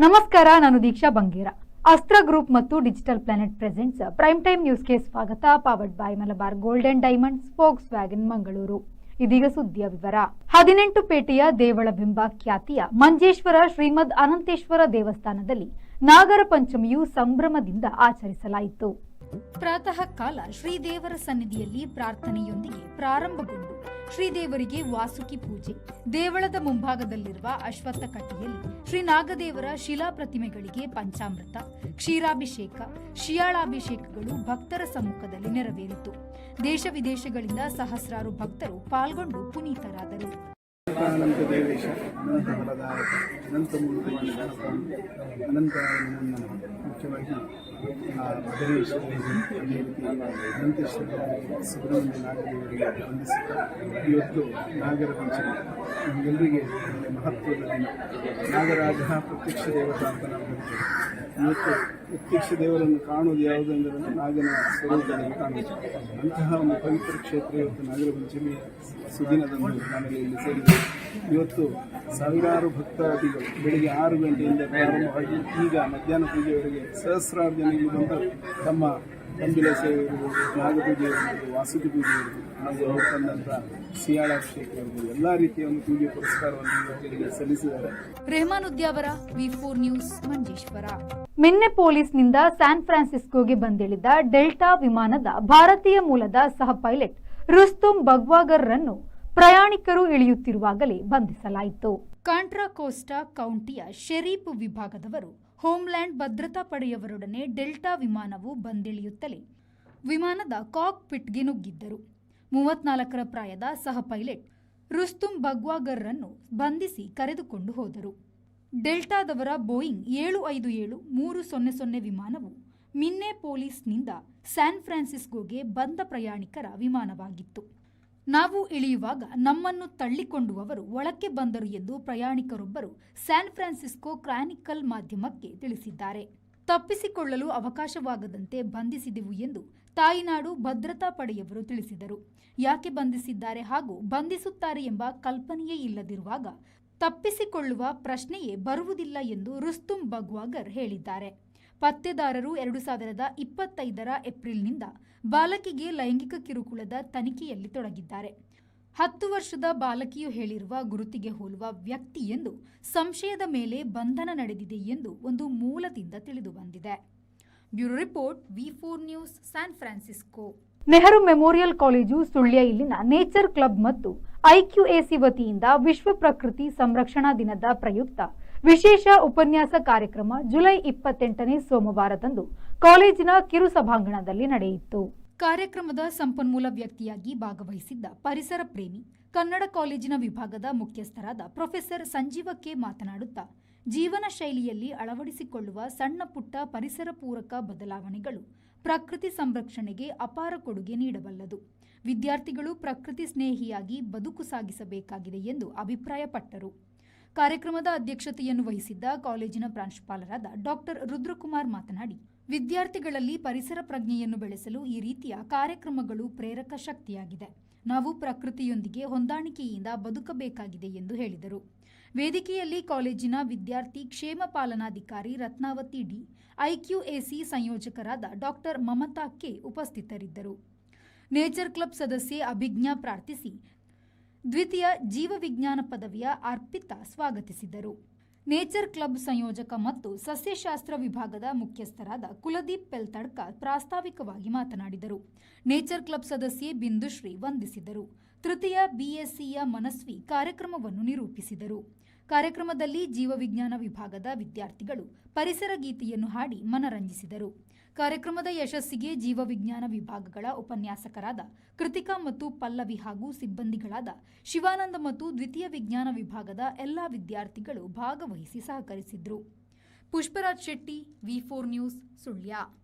ನಮಸ್ಕಾರ, ನಾನು ದೀಕ್ಷಾ ಬಂಗೇರ. ಅಸ್ತ್ರ ಗ್ರೂಪ್ ಮತ್ತು digital planet presents prime time ನ್ಯೂಸ್ಗೆ ಸ್ವಾಗತ. Powered by Malabar gold and diamonds, forks wagon Mangaluru. ಇದೀಗ ಸುದ್ದಿಯ ವಿವರ. 18 ಪೇಟೆಯ ದೇವಳವೆಂಬ ಖ್ಯಾತಿಯ ಮಂಜೇಶ್ವರ ಶ್ರೀಮದ್ ಅನಂತೇಶ್ವರ ದೇವಸ್ಥಾನದಲ್ಲಿ ನಾಗರ ಪಂಚಮಿಯು ಸಂಭ್ರಮದಿಂದ ಆಚರಿಸಲಾಯಿತು. ಪ್ರಾತಃ ಕಾಲ ಶ್ರೀದೇವರ ಸನ್ನಿಧಿಯಲ್ಲಿ ಪ್ರಾರ್ಥನೆಯೊಂದಿಗೆ ಪ್ರಾರಂಭಗೊಂಡು ಶ್ರೀದೇವರಿಗೆ ವಾಸುಕಿ ಪೂಜೆ, ದೇವಳದ ಮುಂಭಾಗದಲ್ಲಿರುವ ಅಶ್ವತ್ಥ ಕಟ್ಟೆಯಲ್ಲಿ ಶ್ರೀ ನಾಗದೇವರ ಶಿಲಾ ಪ್ರತಿಮೆಗಳಿಗೆ ಪಂಚಾಮೃತ, ಕ್ಷೀರಾಭಿಷೇಕ, ಶಿಯಾಳಾಭಿಷೇಕಗಳು ಭಕ್ತರ ಸಮ್ಮುಖದಲ್ಲಿ ನೆರವೇರಿತು. ದೇಶ ವಿದೇಶಗಳಿಂದ ಸಹಸ್ರಾರು ಭಕ್ತರು ಪಾಲ್ಗೊಂಡು ಪುನೀತರಾದರು. ಅನಂತ ದೇವೇಶ, ಅನಂತ ಫಲದಾಯಕ, ಅನಂತ ಮೂರ್ತಿವಾಣ ಗಣಪ, ಅನಂತ ಮುಖ್ಯವಾಗಿ ಬದರೇಶ್ವರ, ಅದೇ ರೀತಿ ಅನಂತೇಶ್ವರ, ಸುಬ್ರಹ್ಮಣ್ಯ ನಾಗದೇವರಿಗೆ ವಂದಿಸುತ್ತಾರೆ. ಇವತ್ತು ನಾಗರ ಪಂಚಮಿ ನಮಗೆಲ್ಲರಿಗೆ ಮಹತ್ವದ ದಿನ. ನಾಗರಾಜ ಪ್ರತ್ಯಕ್ಷ ದೇವತಾ ಅಂತ ನಾವು ಹೇಳ್ತೇವೆ. ಇವತ್ತು ಪ್ರತ್ಯಕ್ಷ ದೇವರನ್ನು ಕಾಣುವುದು ಯಾವುದೆಂದರೆ ನಾಗನ ಸ್ವರೂಪದಲ್ಲಿ ಕಾಣುವುದು. ಅಂತಹ ಒಂದು ಪವಿತ್ರ ಕ್ಷೇತ್ರ ಇವತ್ತು ನಾಗರ ಪಂಚಮಿಯ ಸುದಿನದಂದು ನಾವೆಲ್ಲ ಇಲ್ಲಿ ಸೇರಿದ್ದೇವೆ. ಇವತ್ತು ಸಾವಿರಾರು ಭಕ್ತಾದಿಗಳು ಬೆಳಗ್ಗೆ 6 ಗಂಟೆಯಿಂದ ಪ್ರಾರಂಭವಾಗಿ ಈಗ ಮಧ್ಯಾಹ್ನ ಪೂಜೆಯವರೆಗೆ ಸಹಸ್ರಾರು ಜನ ಇಲ್ಲಿ ಬಂದು ತಮ್ಮ ಕಂಬಿಲ ಸೇವೆ ಇರ್ಬೋದು, ನಾಗಪೂಜೆ ಇರ್ಬೋದು, ವಾಸುಕಿ ಪೂಜೆ ಇರ್ಬೋದು, ಹಾಗೂ ಅವರು ತಂದಂಥ ಸಿಯಾಳಾಭಿಷೇಕ ಇರ್ಬೋದು, ಎಲ್ಲ ರೀತಿಯ ಒಂದು ಪೂಜೆ ಪುರಸ್ಕಾರವನ್ನು ಇವತ್ತಿಗೆ ಸಲ್ಲಿಸಿದ್ದಾರೆ. ರೆಹಮಾನ್ ಉದ್ಯಾವರ, ವಿ4 ನ್ಯೂಸ್, ಮಂಜೇಶ್ವರ. ಮಿನ್ನೆ ಪೊಲೀಸ್ನಿಂದ ಸ್ಯಾನ್ ಫ್ರಾನ್ಸಿಸ್ಕೋಗೆ ಬಂದಿಳಿದ ಡೆಲ್ಟಾ ವಿಮಾನದ ಭಾರತೀಯ ಮೂಲದ ಸಹ ಪೈಲಟ್ ರುಸ್ತುಂ ಬಗ್ವಾಗರ್ರನ್ನು ಪ್ರಯಾಣಿಕರು ಇಳಿಯುತ್ತಿರುವಾಗಲೇ ಬಂಧಿಸಲಾಯಿತು. ಕಾಂಟ್ರಾ ಕೋಸ್ಟಾ ಕೌಂಟಿಯ ಶೆರೀಫ್ ವಿಭಾಗದವರು ಹೋಮ್ಲ್ಯಾಂಡ್ ಭದ್ರತಾ ಪಡೆಯವರೊಡನೆ ಡೆಲ್ಟಾ ವಿಮಾನವು ಬಂದಿಳಿಯುತ್ತಲೇ ವಿಮಾನದ ಕಾಕ್ ಪಿಟ್ಗೆ ನುಗ್ಗಿದ್ದರು. 34ರ ಪ್ರಾಯದ ಸಹ ಪೈಲಟ್ ರುಸ್ತುಂ ಬಗ್ವಾಗರ್ರನ್ನು ಬಂಧಿಸಿ ಕರೆದುಕೊಂಡು ಹೋದರು. ಡೆಲ್ಟಾದವರ ಬೋಯಿಂಗ್ 757-300 ವಿಮಾನವು ಮಿನ್ನೆ ಪೊಲೀಸ್ನಿಂದ ಸ್ಯಾನ್ ಫ್ರಾನ್ಸಿಸ್ಕೋಗೆ ಬಂದ ಪ್ರಯಾಣಿಕರ ವಿಮಾನವಾಗಿತ್ತು. ನಾವು ಇಳಿಯುವಾಗ ನಮ್ಮನ್ನು ತಳ್ಳಿಕೊಂಡುವವರು ಒಳಕ್ಕೆ ಬಂದರು ಎಂದು ಪ್ರಯಾಣಿಕರೊಬ್ಬರು ಸ್ಯಾನ್ ಫ್ರಾನ್ಸಿಸ್ಕೋ ಕ್ರಾನಿಕಲ್ ಮಾಧ್ಯಮಕ್ಕೆ ತಿಳಿಸಿದ್ದಾರೆ. ತಪ್ಪಿಸಿಕೊಳ್ಳಲು ಅವಕಾಶವಾಗದಂತೆ ಬಂಧಿಸಿದೆವು ಎಂದು ತಾಯಿನಾಡು ಭದ್ರತಾ ಪಡೆಯವರು ತಿಳಿಸಿದರು. ಯಾಕೆ ಬಂಧಿಸಿದ್ದಾರೆ ಹಾಗೂ ಬಂಧಿಸುತ್ತಾರೆ ಎಂಬ ಕಲ್ಪನೆಯೇ ಇಲ್ಲದಿರುವಾಗ ತಪ್ಪಿಸಿಕೊಳ್ಳುವ ಪ್ರಶ್ನೆಯೇ ಬರುವುದಿಲ್ಲ ಎಂದು ರುಸ್ತುಂ ಬಗ್ವಾಗರ್ ಹೇಳಿದ್ದಾರೆ. ಪತ್ತೆದಾರರು 2025ರ ಏಪ್ರಿಲ್ನಿಂದ ಬಾಲಕಿಗೆ ಲೈಂಗಿಕ ಕಿರುಕುಳದ ತನಿಖೆಯಲ್ಲಿ ತೊಡಗಿದ್ದಾರೆ. 10 ವರ್ಷದ ಬಾಲಕಿಯು ಹೇಳಿರುವ ಗುರುತಿಗೆ ಹೋಲುವ ವ್ಯಕ್ತಿ ಎಂದು ಸಂಶಯದ ಮೇಲೆ ಬಂಧನ ನಡೆದಿದೆ ಎಂದು ಒಂದು ಮೂಲದಿಂದ ತಿಳಿದುಬಂದಿದೆ. ಬ್ಯೂರೋ ರಿಪೋರ್ಟ್, ವಿ4 news, San Francisco. Nehru memorial college Sullia ಇಲ್ಲಿನ ನೇಚರ್ ಕ್ಲಬ್ ಮತ್ತು ಐಕ್ಯುಎಸಿ ವತಿಯಿಂದ ವಿಶ್ವ ಪ್ರಕೃತಿ ಸಂರಕ್ಷಣಾ ದಿನದ ಪ್ರಯುಕ್ತ ವಿಶೇಷ ಉಪನ್ಯಾಸ ಕಾರ್ಯಕ್ರಮ ಜುಲೈ 28ನೇ ಸೋಮವಾರದಂದು ಕಾಲೇಜಿನ ಕಿರು ಸಭಾಂಗಣದಲ್ಲಿ ನಡೆಯಿತು. ಕಾರ್ಯಕ್ರಮದ ಸಂಪನ್ಮೂಲ ವ್ಯಕ್ತಿಯಾಗಿ ಭಾಗವಹಿಸಿದ್ದ ಪರಿಸರ ಪ್ರೇಮಿ ಕನ್ನಡ ಕಾಲೇಜಿನ ವಿಭಾಗದ ಮುಖ್ಯಸ್ಥರಾದ ಪ್ರೊಫೆಸರ್ ಸಂಜೀವ ಕೆ ಮಾತನಾಡುತ್ತಾ, ಜೀವನ ಶೈಲಿಯಲ್ಲಿ ಅಳವಡಿಸಿಕೊಳ್ಳುವ ಸಣ್ಣ ಪುಟ್ಟ ಪರಿಸರ ಪೂರಕ ಬದಲಾವಣೆಗಳು ಪ್ರಕೃತಿ ಸಂರಕ್ಷಣೆಗೆ ಅಪಾರ ಕೊಡುಗೆ ನೀಡಬಲ್ಲದು. ವಿದ್ಯಾರ್ಥಿಗಳು ಪ್ರಕೃತಿ ಸ್ನೇಹಿಯಾಗಿ ಬದುಕು ಸಾಗಿಸಬೇಕಾಗಿದೆ ಎಂದು ಅಭಿಪ್ರಾಯಪಟ್ಟರು. ಕಾರ್ಯಕ್ರಮದ ಅಧ್ಯಕ್ಷತೆಯನ್ನು ವಹಿಸಿದ್ದ ಕಾಲೇಜಿನ ಪ್ರಾಂಶುಪಾಲರಾದ ಡಾಕ್ಟರ್ ರುದ್ರಕುಮಾರ್ ಮಾತನಾಡಿ, ವಿದ್ಯಾರ್ಥಿಗಳಲ್ಲಿ ಪರಿಸರ ಪ್ರಜ್ಞೆಯನ್ನು ಬೆಳೆಸಲು ಈ ರೀತಿಯ ಕಾರ್ಯಕ್ರಮಗಳು ಪ್ರೇರಕ ಶಕ್ತಿಯಾಗಿದೆ. ನಾವು ಪ್ರಕೃತಿಯೊಂದಿಗೆ ಹೊಂದಾಣಿಕೆಯಿಂದ ಬದುಕಬೇಕಾಗಿದೆ ಎಂದು ಹೇಳಿದರು. ವೇದಿಕೆಯಲ್ಲಿ ಕಾಲೇಜಿನ ವಿದ್ಯಾರ್ಥಿ ಕ್ಷೇಮ ಪಾಲನಾಧಿಕಾರಿ ರತ್ನಾವತಿ ಡಿ, ಐಕ್ಯುಎಸಿ ಸಂಯೋಜಕರಾದ ಡಾಕ್ಟರ್ ಮಮತಾ ಕೆ ಉಪಸ್ಥಿತರಿದ್ದರು. ನೇಚರ್ ಕ್ಲಬ್ ಸದಸ್ಯೆ ಅಭಿಜ್ಞಾ ಪ್ರಾರ್ಥಿಸಿ, ದ್ವಿತೀಯ ಜೀವವಿಜ್ಞಾನ ಪದವಿಯ ಅರ್ಪಿತಾ ಸ್ವಾಗತಿಸಿದರು. ನೇಚರ್ ಕ್ಲಬ್ ಸಂಯೋಜಕ ಮತ್ತು ಸಸ್ಯಶಾಸ್ತ್ರ ವಿಭಾಗದ ಮುಖ್ಯಸ್ಥರಾದ ಕುಲದೀಪ್ ಪೆಲ್ತಡ್ಕ ಪ್ರಾಸ್ತಾವಿಕವಾಗಿ ಮಾತನಾಡಿದರು. ನೇಚರ್ ಕ್ಲಬ್ ಸದಸ್ಯೆ ಬಿಂದುಶ್ರೀ ವಂದಿಸಿದರು. ತೃತೀಯ ಬಿಎಸ್ಸಿಯ ಮನಸ್ವಿ ಕಾರ್ಯಕ್ರಮವನ್ನು ನಿರೂಪಿಸಿದರು. ಕಾರ್ಯಕ್ರಮದಲ್ಲಿ ಜೀವವಿಜ್ಞಾನ ವಿಭಾಗದ ವಿದ್ಯಾರ್ಥಿಗಳು ಪರಿಸರ ಗೀತೆಯನ್ನು ಹಾಡಿ ಮನರಂಜಿಸಿದರು. ಕಾರ್ಯಕ್ರಮದ ಯಶಸ್ಸಿಗೆ ಜೀವವಿಜ್ಞಾನ ವಿಭಾಗಗಳ ಉಪನ್ಯಾಸಕರಾದ ಕೃತಿಕಾ ಮತ್ತು ಪಲ್ಲವಿ ಹಾಗೂ ಸಿಬ್ಬಂದಿಗಳಾದ ಶಿವಾನಂದ ಮತ್ತು ದ್ವಿತೀಯ ವಿಜ್ಞಾನ ವಿಭಾಗದ ಎಲ್ಲ ವಿದ್ಯಾರ್ಥಿಗಳು ಭಾಗವಹಿಸಿ ಸಹಕರಿಸಿದ್ರು. ಪುಷ್ಪರಾಜ್ ಶೆಟ್ಟಿ, ವಿ4 ನ್ಯೂಸ್, ಸುಳ್ಯ.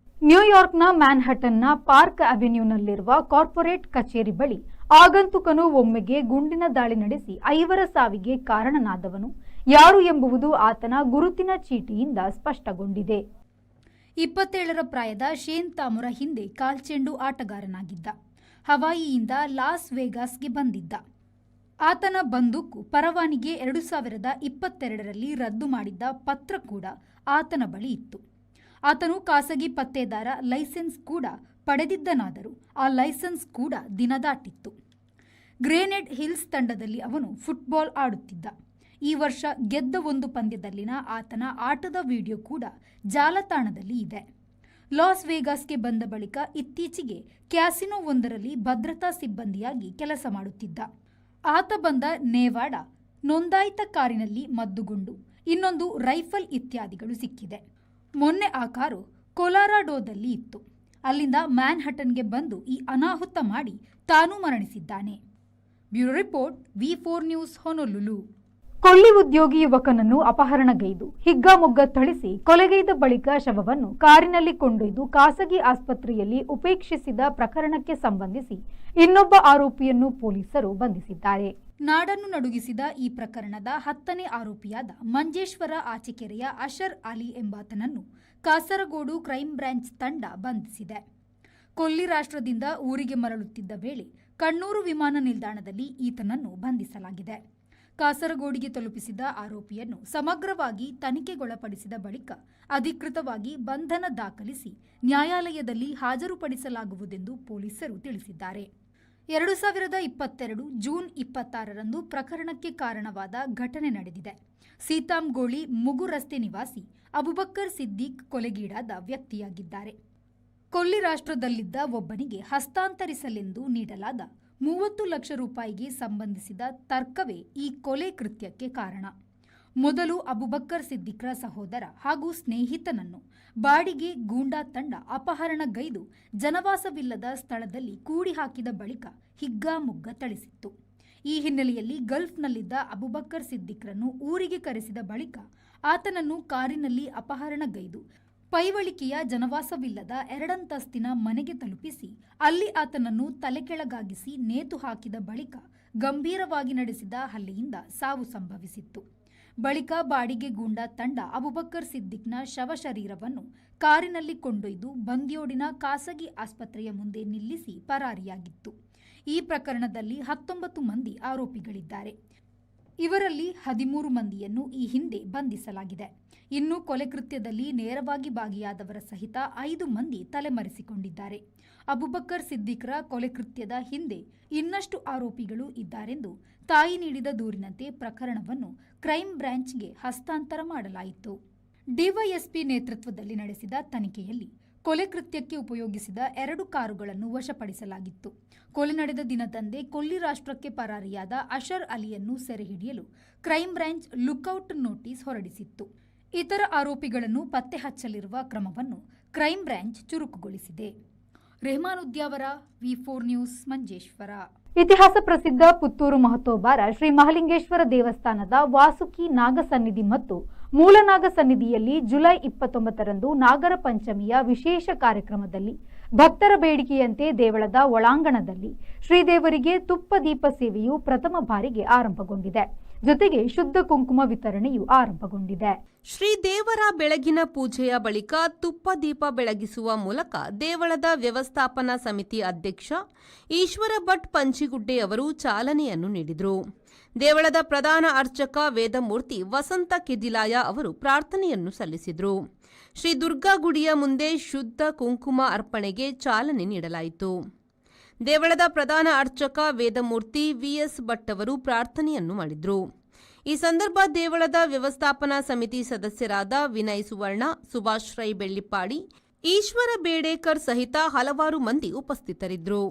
ನ್ಯೂಯಾರ್ಕ್ನ ಮ್ಯಾನ್ಹಟನ್ನ ಪಾರ್ಕ್ ಅವೆನ್ಯೂನಲ್ಲಿರುವ ಕಾರ್ಪೊರೇಟ್ ಕಚೇರಿ ಬಳಿ ಆಗಂತುಕನು ಒಮ್ಮೆಗೆ ಗುಂಡಿನ ದಾಳಿ ನಡೆಸಿ 5 ಸಾವಿಗೆ ಕಾರಣನಾದವನು ಯಾರು ಎಂಬುದು ಆತನ ಗುರುತಿನ ಚೀಟಿಯಿಂದ ಸ್ಪಷ್ಟಗೊಂಡಿದೆ. 27ರ ಪ್ರಾಯದ ಶೇನ್ ತಾಮುರ ಹಿಂದೆ ಕಾಲ್ಚೆಂಡು ಆಟಗಾರನಾಗಿದ್ದ. ಹವಾಯಿಯಿಂದ ಲಾಸ್ ವೇಗಾಸ್ಗೆ ಬಂದಿದ್ದ. ಆತನ ಬಂದೂಕು ಪರವಾನಿಗೆ 2022ರಲ್ಲಿ ರದ್ದು ಮಾಡಿದ್ದ ಪತ್ರ ಕೂಡ ಆತನ ಬಳಿ ಇತ್ತು. ಆತನು ಖಾಸಗಿ ಪತ್ತೇದಾರ ಲೈಸೆನ್ಸ್ ಕೂಡ ಪಡೆದಿದ್ದನಾದರೂ ಆ ಲೈಸೆನ್ಸ್ ಕೂಡ ದಿನದಾಟಿತ್ತು. ಗ್ರೆನೇಡ್ ಹಿಲ್ಸ್ ತಂಡದಲ್ಲಿ ಅವನು ಫುಟ್ಬಾಲ್ ಆಡುತ್ತಿದ್ದ. ಈ ವರ್ಷ ಗೆದ್ದ ಒಂದು ಪಂದ್ಯದಲ್ಲಿನ ಆತನ ಆಟದ ವಿಡಿಯೋ ಕೂಡ ಜಾಲತಾಣದಲ್ಲಿ ಇದೆ. ಲಾಸ್ ವೇಗಾಸ್ಗೆ ಬಂದ ಬಳಿಕ ಇತ್ತೀಚೆಗೆ ಕ್ಯಾಸಿನೋವೊಂದರಲ್ಲಿ ಭದ್ರತಾ ಸಿಬ್ಬಂದಿಯಾಗಿ ಕೆಲಸ ಮಾಡುತ್ತಿದ್ದ. ಆತ ಬಂದ ನೇವಾಡ ನೋಂದಾಯಿತ ಕಾರಿನಲ್ಲಿ ಮದ್ದುಗುಂಡು, ಇನ್ನೊಂದು ರೈಫಲ್ ಇತ್ಯಾದಿಗಳು ಸಿಕ್ಕಿದೆ. ಮೊನ್ನೆ ಆ ಕಾರು ಕೊಲಾರಾಡೋದಲ್ಲಿ ಇತ್ತು. ಅಲ್ಲಿಂದ ಮ್ಯಾನ್ಹಟನ್ಗೆ ಬಂದು ಈ ಅನಾಹುತ ಮಾಡಿ ತಾನೂ ಮರಣಿಸಿದ್ದಾನೆ. Bureau report, V4 news, Honolulu. ಕೊಳ್ಳಿ ಉದ್ಯೋಗಿ ಯುವಕನನ್ನು ಅಪಹರಣಗೈದು ಹಿಗ್ಗಾಮುಗ್ಗ ಥಳಿಸಿ ಕೊಲೆಗೈದ ಬಳಿಕ ಶವವನ್ನು ಕಾರಿನಲ್ಲಿ ಕೊಂಡೊಯ್ದು ಖಾಸಗಿ ಆಸ್ಪತ್ರೆಯಲ್ಲಿ ಉಪೇಕ್ಷಿಸಿದ ಪ್ರಕರಣಕ್ಕೆ ಸಂಬಂಧಿಸಿ ಇನ್ನೊಬ್ಬ ಆರೋಪಿಯನ್ನು ಪೊಲೀಸರು ಬಂಧಿಸಿದ್ದಾರೆ. ನಾಡನ್ನು ನಡುಗಿಸಿದ ಈ ಪ್ರಕರಣದ 10ನೇ ಆರೋಪಿಯಾದ ಮಂಜೇಶ್ವರ ಆಚೆಕೆರೆಯ ಅಶರ್ ಅಲಿ ಎಂಬಾತನನ್ನು ಕಾಸರಗೋಡು ಕ್ರೈಂ ಬ್ರಾಂಚ್ ತಂಡ ಬಂಧಿಸಿದೆ. ಕೊಲ್ಲಿ ರಾಷ್ಟ್ರದಿಂದ ಊರಿಗೆ ಮರಳುತ್ತಿದ್ದ ವೇಳೆ ಕಣ್ಣೂರು ವಿಮಾನ ನಿಲ್ದಾಣದಲ್ಲಿ ಈತನನ್ನು ಬಂಧಿಸಲಾಗಿದೆ. ಕಾಸರಗೋಡಿಗೆ ತಲುಪಿಸಿದ ಆರೋಪಿಯನ್ನು ಸಮಗ್ರವಾಗಿ ತನಿಖೆಗೊಳಪಡಿಸಿದ ಬಳಿಕ ಅಧಿಕೃತವಾಗಿ ಬಂಧನ ದಾಖಲಿಸಿ ನ್ಯಾಯಾಲಯದಲ್ಲಿ ಹಾಜರುಪಡಿಸಲಾಗುವುದೆಂದು ಪೊಲೀಸರು ತಿಳಿಸಿದ್ದಾರೆ. 2022 ಜೂನ್ 26ರಂದು ಪ್ರಕರಣಕ್ಕೆ ಕಾರಣವಾದ ಘಟನೆ ನಡೆದಿದೆ. ಸೀತಾಂಗೋಳಿ ಮುಗು ರಸ್ತೆ ನಿವಾಸಿ ಅಬುಬಕ್ಕರ್ ಸಿದ್ದೀಕ್ ಕೊಲೆಗೀಡಾದ ವ್ಯಕ್ತಿಯಾಗಿದ್ದಾರೆ. ಕೊಲ್ಲಿ ರಾಷ್ಟ್ರದಲ್ಲಿದ್ದ ಒಬ್ಬನಿಗೆ ಹಸ್ತಾಂತರಿಸಲೆಂದು ನೀಡಲಾದ 30 ಲಕ್ಷ ರೂಪಾಯಿಗೆ ಸಂಬಂಧಿಸಿದ ತರ್ಕವೇ ಈ ಕೊಲೆ ಕೃತ್ಯಕ್ಕೆ ಕಾರಣ. ಮೊದಲು ಅಬುಬಕ್ಕರ್ ಸಿದ್ದಿಕ್ರ ಸಹೋದರ ಹಾಗೂ ಸ್ನೇಹಿತನನ್ನು ಬಾಡಿಗೆ ಗೂಂಡಾ ತಂಡ ಅಪಹರಣಗೈದು ಜನವಾಸವಿಲ್ಲದ ಸ್ಥಳದಲ್ಲಿ ಕೂಡಿ ಹಾಕಿದ ಬಳಿಕ ಹಿಗ್ಗಾಮುಗ್ಗ ಥಳಿಸಿತ್ತು. ಈ ಹಿನ್ನೆಲೆಯಲ್ಲಿ ಗಲ್ಫ್ನಲ್ಲಿದ್ದ ಅಬುಬಕ್ಕರ್ ಸಿದ್ದಿಕ್ರನ್ನು ಊರಿಗೆ ಕರೆಸಿದ ಬಳಿಕ ಆತನನ್ನು ಕಾರಿನಲ್ಲಿ ಅಪಹರಣಗೈದು ಪೈವಳಿಕೆಯ ಜನವಾಸವಿಲ್ಲದ 2 ಅಂತಸ್ತಿನ ಮನೆಗೆ ತಲುಪಿಸಿ ಅಲ್ಲಿ ಆತನನ್ನು ತಲೆಕೆಳಗಾಗಿಸಿ ನೇತು ಹಾಕಿದ ಬಳಿಕ ಗಂಭೀರವಾಗಿ ನಡೆಸಿದ ಹಲ್ಲೆಯಿಂದ ಸಾವು ಸಂಭವಿಸಿತ್ತು. ಬಳಿಕ ಬಾಡಿಗೆ ಗೂಂಡಾ ತಂಡ ಅಬುಬಕ್ಕರ್ ಸಿದ್ದಿಕ್ನ ಶವಶರೀರವನ್ನು ಕಾರಿನಲ್ಲಿ ಕೊಂಡೊಯ್ದು ಬಂದ್ಯೋಡಿನ ಖಾಸಗಿ ಆಸ್ಪತ್ರೆಯ ಮುಂದೆ ನಿಲ್ಲಿಸಿ ಪರಾರಿಯಾಗಿತ್ತು. ಈ ಪ್ರಕರಣದಲ್ಲಿ 19 ಮಂದಿ ಆರೋಪಿಗಳಿದ್ದಾರೆ. ಇವರಲ್ಲಿ 13 ಮಂದಿಯನ್ನು ಈ ಹಿಂದೆ ಬಂಧಿಸಲಾಗಿದೆ. ಇನ್ನು ಕೊಲೆ ಕೃತ್ಯದಲ್ಲಿ ನೇರವಾಗಿ ಭಾಗಿಯಾದವರ ಸಹಿತ 5 ಮಂದಿ ತಲೆಮರೆಸಿಕೊಂಡಿದ್ದಾರೆ. ಅಬುಬಕ್ಕರ್ ಸಿದ್ದಿಕ್ರ ಕೊಲೆ ಕೃತ್ಯದ ಹಿಂದೆ ಇನ್ನಷ್ಟು ಆರೋಪಿಗಳು ಇದ್ದಾರೆಂದು ತಾಯಿ ನೀಡಿದ ದೂರಿನಂತೆ ಪ್ರಕರಣವನ್ನು ಕ್ರೈಂ ಬ್ರಾಂಚ್ಗೆ ಹಸ್ತಾಂತರ ಮಾಡಲಾಯಿತು. ಡಿವೈಎಸ್ಪಿ ನೇತೃತ್ವದಲ್ಲಿ ನಡೆಸಿದ ತನಿಖೆಯಲ್ಲಿ ಕೊಲೆ ಕೃತ್ಯಕ್ಕೆ ಉಪಯೋಗಿಸಿದ 2 ಕಾರುಗಳನ್ನು ವಶಪಡಿಸಲಾಗಿತ್ತು. ಕೊಲೆ ನಡೆದ ದಿನದಂದೇ ಕೊಲ್ಲಿ ರಾಷ್ಟ್ರಕ್ಕೆ ಪರಾರಿಯಾದ ಅಶರ್ ಅಲಿಯನ್ನು ಸೆರೆ ಹಿಡಿಯಲು ಕ್ರೈಂ ಬ್ರಾಂಚ್ ಲುಕ್ಔಟ್ ನೋಟಿಸ್ ಹೊರಡಿಸಿತ್ತು. ಇತರ ಆರೋಪಿಗಳನ್ನು ಪತ್ತೆ ಹಚ್ಚಲಿರುವ ಕ್ರಮವನ್ನು ಕ್ರೈಂ ಬ್ರಾಂಚ್ ಚುರುಕುಗೊಳಿಸಿದೆ. Rehman Udyavara, V4 news, Manjeshwar. ಇತಿಹಾಸ ಪ್ರಸಿದ್ಧ ಪುತ್ತೂರು ಮಹತೋಬಾರ ಶ್ರೀ ಮಹಾಲಿಂಗೇಶ್ವರ ದೇವಸ್ಥಾನದ ವಾಸುಕಿ ನಾಗಸನ್ನಿಧಿ ಮತ್ತು ಮೂಲನಾಗ ಸನ್ನಿಧಿಯಲ್ಲಿ ಜುಲೈ 29ರಂದು ನಾಗರ ಪಂಚಮಿಯ ವಿಶೇಷ ಕಾರ್ಯಕ್ರಮದಲ್ಲಿ ಭಕ್ತರ ಬೇಡಿಕೆಯಂತೆ ದೇವಳದ ಒಳಾಂಗಣದಲ್ಲಿ ಶ್ರೀದೇವರಿಗೆ ತುಪ್ಪ ದೀಪ ಸೇವೆಯು ಪ್ರಥಮ ಬಾರಿಗೆ ಆರಂಭಗೊಂಡಿದೆ. ಜೊತೆಗೆ ಶುದ್ಧ ಕುಂಕುಮ ವಿತರಣೆಯು ಆರಂಭಗೊಂಡಿದೆ. ಶ್ರೀದೇವರ ಬೆಳಗಿನ ಪೂಜೆಯ ಬಳಿಕ ತುಪ್ಪ ದೀಪ ಬೆಳಗಿಸುವ ಮೂಲಕ ದೇವಳದ ವ್ಯವಸ್ಥಾಪನಾ ಸಮಿತಿ ಅಧ್ಯಕ್ಷ ಈಶ್ವರ ಭಟ್ ಪಂಚಿಗುಡ್ಡೆ ಅವರು ಚಾಲನೆಯನ್ನು ನೀಡಿದರು. ದೇವಳದ ಪ್ರಧಾನ ಅರ್ಚಕ ವೇದಮೂರ್ತಿ ವಸಂತ ಕೆದಿಲಾಯ ಅವರು ಪ್ರಾರ್ಥನೆಯನ್ನು ಸಲ್ಲಿಸಿದರು. ಶ್ರೀ ದುರ್ಗಾ ಗುಡಿಯ ಮುಂದೆ ಶುದ್ಧ ಕುಂಕುಮ ಅರ್ಪಣೆಗೆ ಚಾಲನೆ ನೀಡಲಾಯಿತು. ದೇವಳದ ಪ್ರಧಾನ ಅರ್ಚಕ ವೇದಮೂರ್ತಿ VS ಭಟ್ ಅವರು ಪ್ರಾರ್ಥನೆಯನ್ನು ಮಾಡಿದರು. ಈ ಸಂದರ್ಭ ದೇವಳದ ವ್ಯವಸ್ಥಾಪನಾ ಸಮಿತಿ ಸದಸ್ಯರಾದ ವಿನಯ್ ಸುವರ್ಣ, ಸುಭಾಷ್ ರೈ ಬೆಳ್ಳಿಪ್ಪಾಡಿ, ಈಶ್ವರ ಬೇಡೇಕರ್ ಸಹಿತ ಹಲವಾರು ಮಂದಿ ಉಪಸ್ಥಿತರಿದ್ದರು.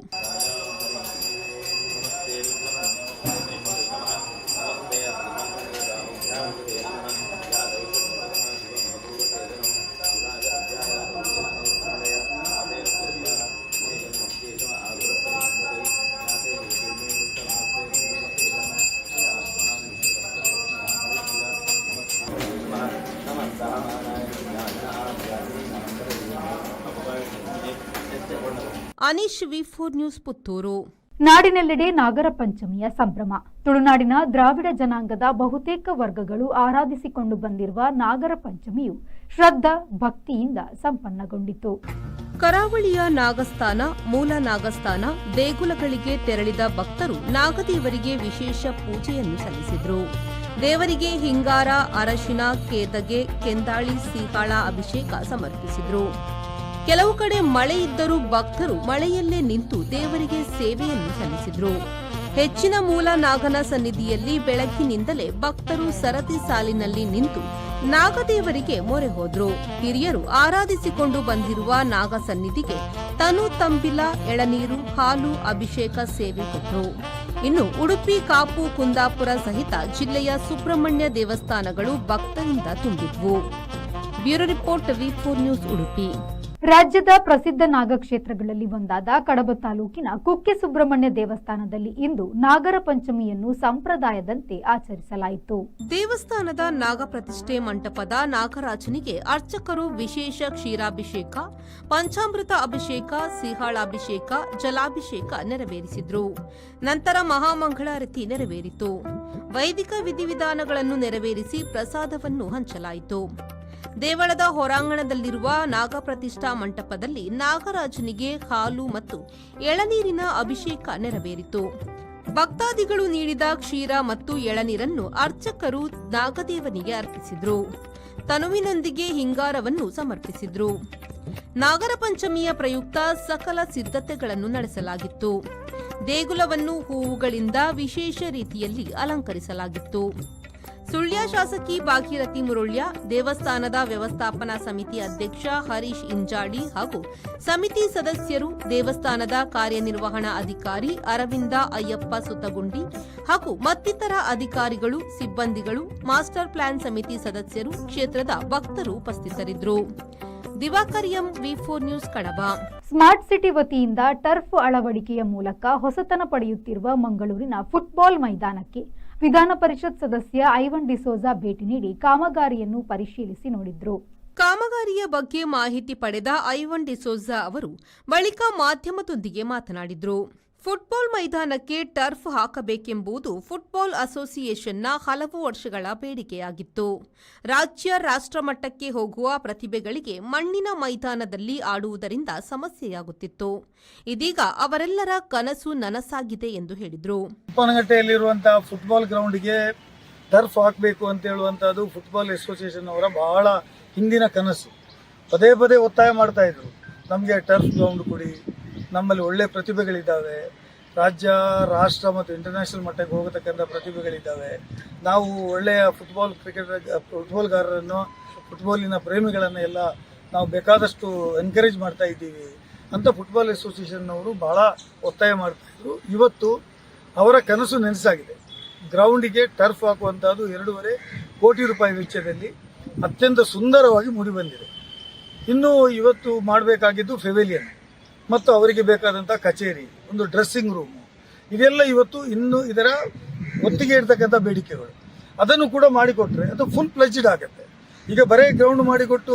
Anish, V4 news, Puttur. ನಾಡಿನೆಲ್ಲೆಡೆ ನಾಗರ ಪಂಚಮಿಯ ಸಂಭ್ರಮ. ತುಳುನಾಡಿನ ದ್ರಾವಿಡ ಜನಾಂಗದ ಬಹುತೇಕ ವರ್ಗಗಳು ಆರಾಧಿಸಿಕೊಂಡು ಬಂದಿರುವ ನಾಗರ ಪಂಚಮಿಯು ಶ್ರದ್ಧಾ ಭಕ್ತಿಯಿಂದ ಸಂಪನ್ನಗೊಂಡಿತು. ಕರಾವಳಿಯ ನಾಗಸ್ಥಾನ, ಮೂಲ ನಾಗಸ್ಥಾನ, ದೇಗುಲಗಳಿಗೆ ತೆರಳಿದ ಭಕ್ತರು ನಾಗದೇವರಿಗೆ ವಿಶೇಷ ಪೂಜೆಯನ್ನು ಸಲ್ಲಿಸಿದರು. ದೇವರಿಗೆ ಹಿಂಗಾರ, ಅರಶಿನ, ಕೇದಗೆ, ಕೆಂದಾಳಿ, ಸಿಹಾಳ ಅಭಿಷೇಕ ಸಮರ್ಪಿಸಿದರು. ಕೆಲವು ಕಡೆ ಮಳೆ ಇದ್ದರೂ ಭಕ್ತರು ಮಳೆಯಲ್ಲೇ ನಿಂತು ದೇವರಿಗೆ ಸೇವೆಯನ್ನು ಸಲ್ಲಿಸಿದರು. ಹೆಚ್ಚಿನ ಮೂಲ ನಾಗನ ಸನ್ನಿಧಿಯಲ್ಲಿ ಬೆಳಗ್ಗಿನಿಂದಲೇ ಭಕ್ತರು ಸರತಿ ಸಾಲಿನಲ್ಲಿ ನಿಂತು ನಾಗದೇವರಿಗೆ ಮೊರೆ ಹೋದ್ರು. ಹಿರಿಯರು ಆರಾಧಿಸಿಕೊಂಡು ಬಂದಿರುವ ನಾಗ ಸನ್ನಿಧಿಗೆ ತನು ತಂಬಿಲ, ಎಳನೀರು, ಹಾಲು, ಅಭಿಷೇಕ ಸೇವೆ ಕೊಟ್ಟರು. ಇನ್ನು ಉಡುಪಿ, ಕಾಪು, ಕುಂದಾಪುರ ಸಹಿತ ಜಿಲ್ಲೆಯ ಸುಬ್ರಹ್ಮಣ್ಯ ದೇವಸ್ಥಾನಗಳು ಭಕ್ತರಿಂದ ತುಂಬಿದ್ವು. ಬ್ಯೂರೋ ರಿಪೋರ್ಟ್, ವಿ4 ನ್ಯೂಸ್, ಉಡುಪಿ. ರಾಜ್ಯದ ಪ್ರಸಿದ್ಧ ನಾಗಕ್ಷೇತ್ರಗಳಲ್ಲಿ ಒಂದಾದ ಕಡಬ ತಾಲೂಕಿನ ಕುಕ್ಕೆ ಸುಬ್ರಹ್ಮಣ್ಯ ದೇವಸ್ಥಾನದಲ್ಲಿ ಇಂದು ನಾಗರ ಪಂಚಮಿಯನ್ನು ಸಂಪ್ರದಾಯದಂತೆ ಆಚರಿಸಲಾಯಿತು. ದೇವಸ್ಥಾನದ ನಾಗಪ್ರತಿಷ್ಠೆ ಮಂಟಪದ ನಾಗರಾಜನಿಗೆ ಅರ್ಚಕರು ವಿಶೇಷ ಕ್ಷೀರಾಭಿಷೇಕ, ಪಂಚಾಮೃತ ಅಭಿಷೇಕ, ಸಿಹಾಳಾಭಿಷೇಕ, ಜಲಾಭಿಷೇಕ ನೆರವೇರಿಸಿದ್ರು. ನಂತರ ಮಹಾಮಂಗಳಾರತಿ ನೆರವೇರಿತು. ವೈದಿಕ ವಿಧಿವಿಧಾನಗಳನ್ನು ನೆರವೇರಿಸಿ ಪ್ರಸಾದವನ್ನು ಹಂಚಲಾಯಿತು. ದೇವಳದ ಹೊರಾಂಗಣದಲ್ಲಿರುವ ನಾಗಪ್ರತಿಷ್ಠಾ ಮಂಟಪದಲ್ಲಿ ನಾಗರಾಜನಿಗೆ ಹಾಲು ಮತ್ತು ಎಳನೀರಿನ ಅಭಿಷೇಕ ನೆರವೇರಿತು. ಭಕ್ತಾದಿಗಳು ನೀಡಿದ ಕ್ಷೀರ ಮತ್ತು ಎಳನೀರನ್ನು ಅರ್ಚಕರು ನಾಗದೇವನಿಗೆ ಅರ್ಪಿಸಿದ್ರು. ತನುವಿನೊಂದಿಗೆ ಹಿಂಗಾರವನ್ನು ಸಮರ್ಪಿಸಿದ್ರು. ನಾಗರ ಪಂಚಮಿಯ ಪ್ರಯುಕ್ತ ಸಕಲ ಸಿದ್ಧತೆಗಳನ್ನು ನಡೆಸಲಾಗಿತ್ತು. ದೇಗುಲವನ್ನು ಹೂವುಗಳಿಂದ ವಿಶೇಷ ರೀತಿಯಲ್ಲಿ ಅಲಂಕರಿಸಲಾಗಿತ್ತು. ಸುಳ್ಯ ಶಾಸಕಿ ಭಾಗೀರಥಿ ಮುರುಳ್ಯ, ದೇವಸ್ಥಾನದ ವ್ಯವಸ್ಥಾಪನಾ ಸಮಿತಿ ಅಧ್ಯಕ್ಷ ಹರೀಶ್ ಇಂಜಾಡಿ ಹಾಗೂ ಸಮಿತಿ ಸದಸ್ಯರು, ದೇವಸ್ಥಾನದ ಕಾರ್ಯನಿರ್ವಹಣಾ ಅಧಿಕಾರಿ ಅರವಿಂದ ಅಯ್ಯಪ್ಪ ಸುತ್ತಗುಂಡಿ ಹಾಗೂ ಮತ್ತಿತರ ಅಧಿಕಾರಿಗಳು, ಸಿಬ್ಬಂದಿಗಳು, ಮಾಸ್ಟರ್ ಪ್ಲಾನ್ ಸಮಿತಿ ಸದಸ್ಯರು, ಕ್ಷೇತ್ರದ ಭಕ್ತರು ಉಪಸ್ಥಿತರಿದ್ದರು. ದಿವಾಕರ್ ಎಂ, ವಿ4 ನ್ಯೂಸ್, ಕಡಬ. ಸ್ಮಾರ್ಟ್ ಸಿಟಿ ವತಿಯಿಂದ ಟರ್ಫ್ ಅಳವಡಿಕೆಯ ಮೂಲಕ ಹೊಸತನ ಪಡೆಯುತ್ತಿರುವ ಮಂಗಳೂರಿನ ಫುಟ್ಬಾಲ್ ಮೈದಾನಕ್ಕೆ ವಿಧಾನ ಪರಿಷತ್ ಸದಸ್ಯ ಐವನ್ ಡಿಸೋಜಾ ಭೇಟಿ ನೀಡಿ ಕಾಮಗಾರಿಯನ್ನು ಪರಿಶೀಲಿಸಿ ನೋಡಿದ್ರು. ಕಾಮಗಾರಿಯ ಬಗ್ಗೆ ಮಾಹಿತಿ ಪಡೆದ ಐವನ್ ಡಿಸೋಜಾ ಅವರು ಬಳಿಕ ಮಾಧ್ಯಮದೊಂದಿಗೆ ಮಾತನಾಡಿದರು. ಫುಟ್ಬಾಲ್ ಮೈದಾನಕ್ಕೆ ಟರ್ಫ್ ಹಾಕಬೇಕೆಂಬುದು ಫುಟ್ಬಾಲ್ ಅಸೋಸಿಯೇಷನ್ನ ಹಲವು ವರ್ಷಗಳ ಬೇಡಿಕೆಯಾಗಿತ್ತು. ರಾಜ್ಯ, ರಾಷ್ಟ್ರಮಟ್ಟಕ್ಕೆ ಹೋಗುವ ಪ್ರತಿಭೆಗಳಿಗೆ ಮಣ್ಣಿನ ಮೈದಾನದಲ್ಲಿ ಆಡುವುದರಿಂದ ಸಮಸ್ಯೆಯಾಗುತ್ತಿತ್ತು. ಇದೀಗ ಅವರೆಲ್ಲರ ಕನಸು ನನಸಾಗಿದೆ ಎಂದು ಹೇಳಿದರು. ಉಪ್ಪನಗಟ್ಟೆಯಲ್ಲಿರುವಂತಹ ಫುಟ್ಬಾಲ್ ಗ್ರೌಂಡ್ಗೆ ಟರ್ಫ್ ಹಾಕಬೇಕು ಅಂತ ಹೇಳುವಂತಹದ್ದು ಫುಟ್ಬಾಲ್ ಅಸೋಸಿಯೇಷನ್ ಅವರ ಬಹಳ ಹಿಂದಿನ ಕನಸು. ಪದೇ ಪದೇ ಒತ್ತಾಯ ಮಾಡ್ತಾ ಇದ್ರು, ನಮಗೆ ಟರ್ಫ್ ಗ್ರೌಂಡ್ ಕೊಡಿ, ನಮ್ಮಲ್ಲಿ ಒಳ್ಳೆ ಪ್ರತಿಭೆಗಳಿದ್ದಾವೆ, ರಾಜ್ಯ, ರಾಷ್ಟ್ರ ಮತ್ತು ಇಂಟರ್ನ್ಯಾಷನಲ್ ಮಟ್ಟಕ್ಕೆ ಹೋಗತಕ್ಕಂಥ ಪ್ರತಿಭೆಗಳಿದ್ದಾವೆ, ನಾವು ಒಳ್ಳೆಯ ಫುಟ್ಬಾಲ್ಗಾರರನ್ನು, ಫುಟ್ಬಾಲಿನ ಪ್ರೇಮಿಗಳನ್ನು ಎಲ್ಲ ನಾವು ಬೇಕಾದಷ್ಟು ಎನ್ಕರೇಜ್ ಮಾಡ್ತಾ ಇದ್ದೀವಿ ಅಂತ ಫುಟ್ಬಾಲ್ ಅಸೋಸಿಯೇಷನ್ನವರು ಬಹಳ ಒತ್ತಾಯ ಮಾಡ್ತಾಯಿದ್ರು. ಇವತ್ತು ಅವರ ಕನಸು ನನಸಾಗಿದೆ. ಗ್ರೌಂಡಿಗೆ ಟರ್ಫ್ ಹಾಕುವಂಥದ್ದು 2.5 ಕೋಟಿ ರೂಪಾಯಿ ವೆಚ್ಚದಲ್ಲಿ ಅತ್ಯಂತ ಸುಂದರವಾಗಿ ಮೂಡಿಬಂದಿದೆ. ಇನ್ನು ಇವತ್ತು ಮಾಡಬೇಕಾಗಿದ್ದು ಫೆವಿಲಿಯನ್ ಮತ್ತು ಅವರಿಗೆ ಬೇಕಾದಂಥ ಕಚೇರಿ, ಒಂದು ಡ್ರೆಸ್ಸಿಂಗ್ ರೂಮು, ಇದೆಲ್ಲ ಇವತ್ತು ಇನ್ನು ಇದರ ಒತ್ತಿಗೆ ಇರ್ತಕ್ಕಂಥ ಬೇಡಿಕೆಗಳು. ಅದನ್ನು ಕೂಡ ಮಾಡಿಕೊಟ್ರೆ ಅದು ಫುಲ್ ಪ್ಲೆಜ್ಡ್ ಆಗುತ್ತೆ. ಈಗ ಬರೀ ಗ್ರೌಂಡ್ ಮಾಡಿಕೊಟ್ಟು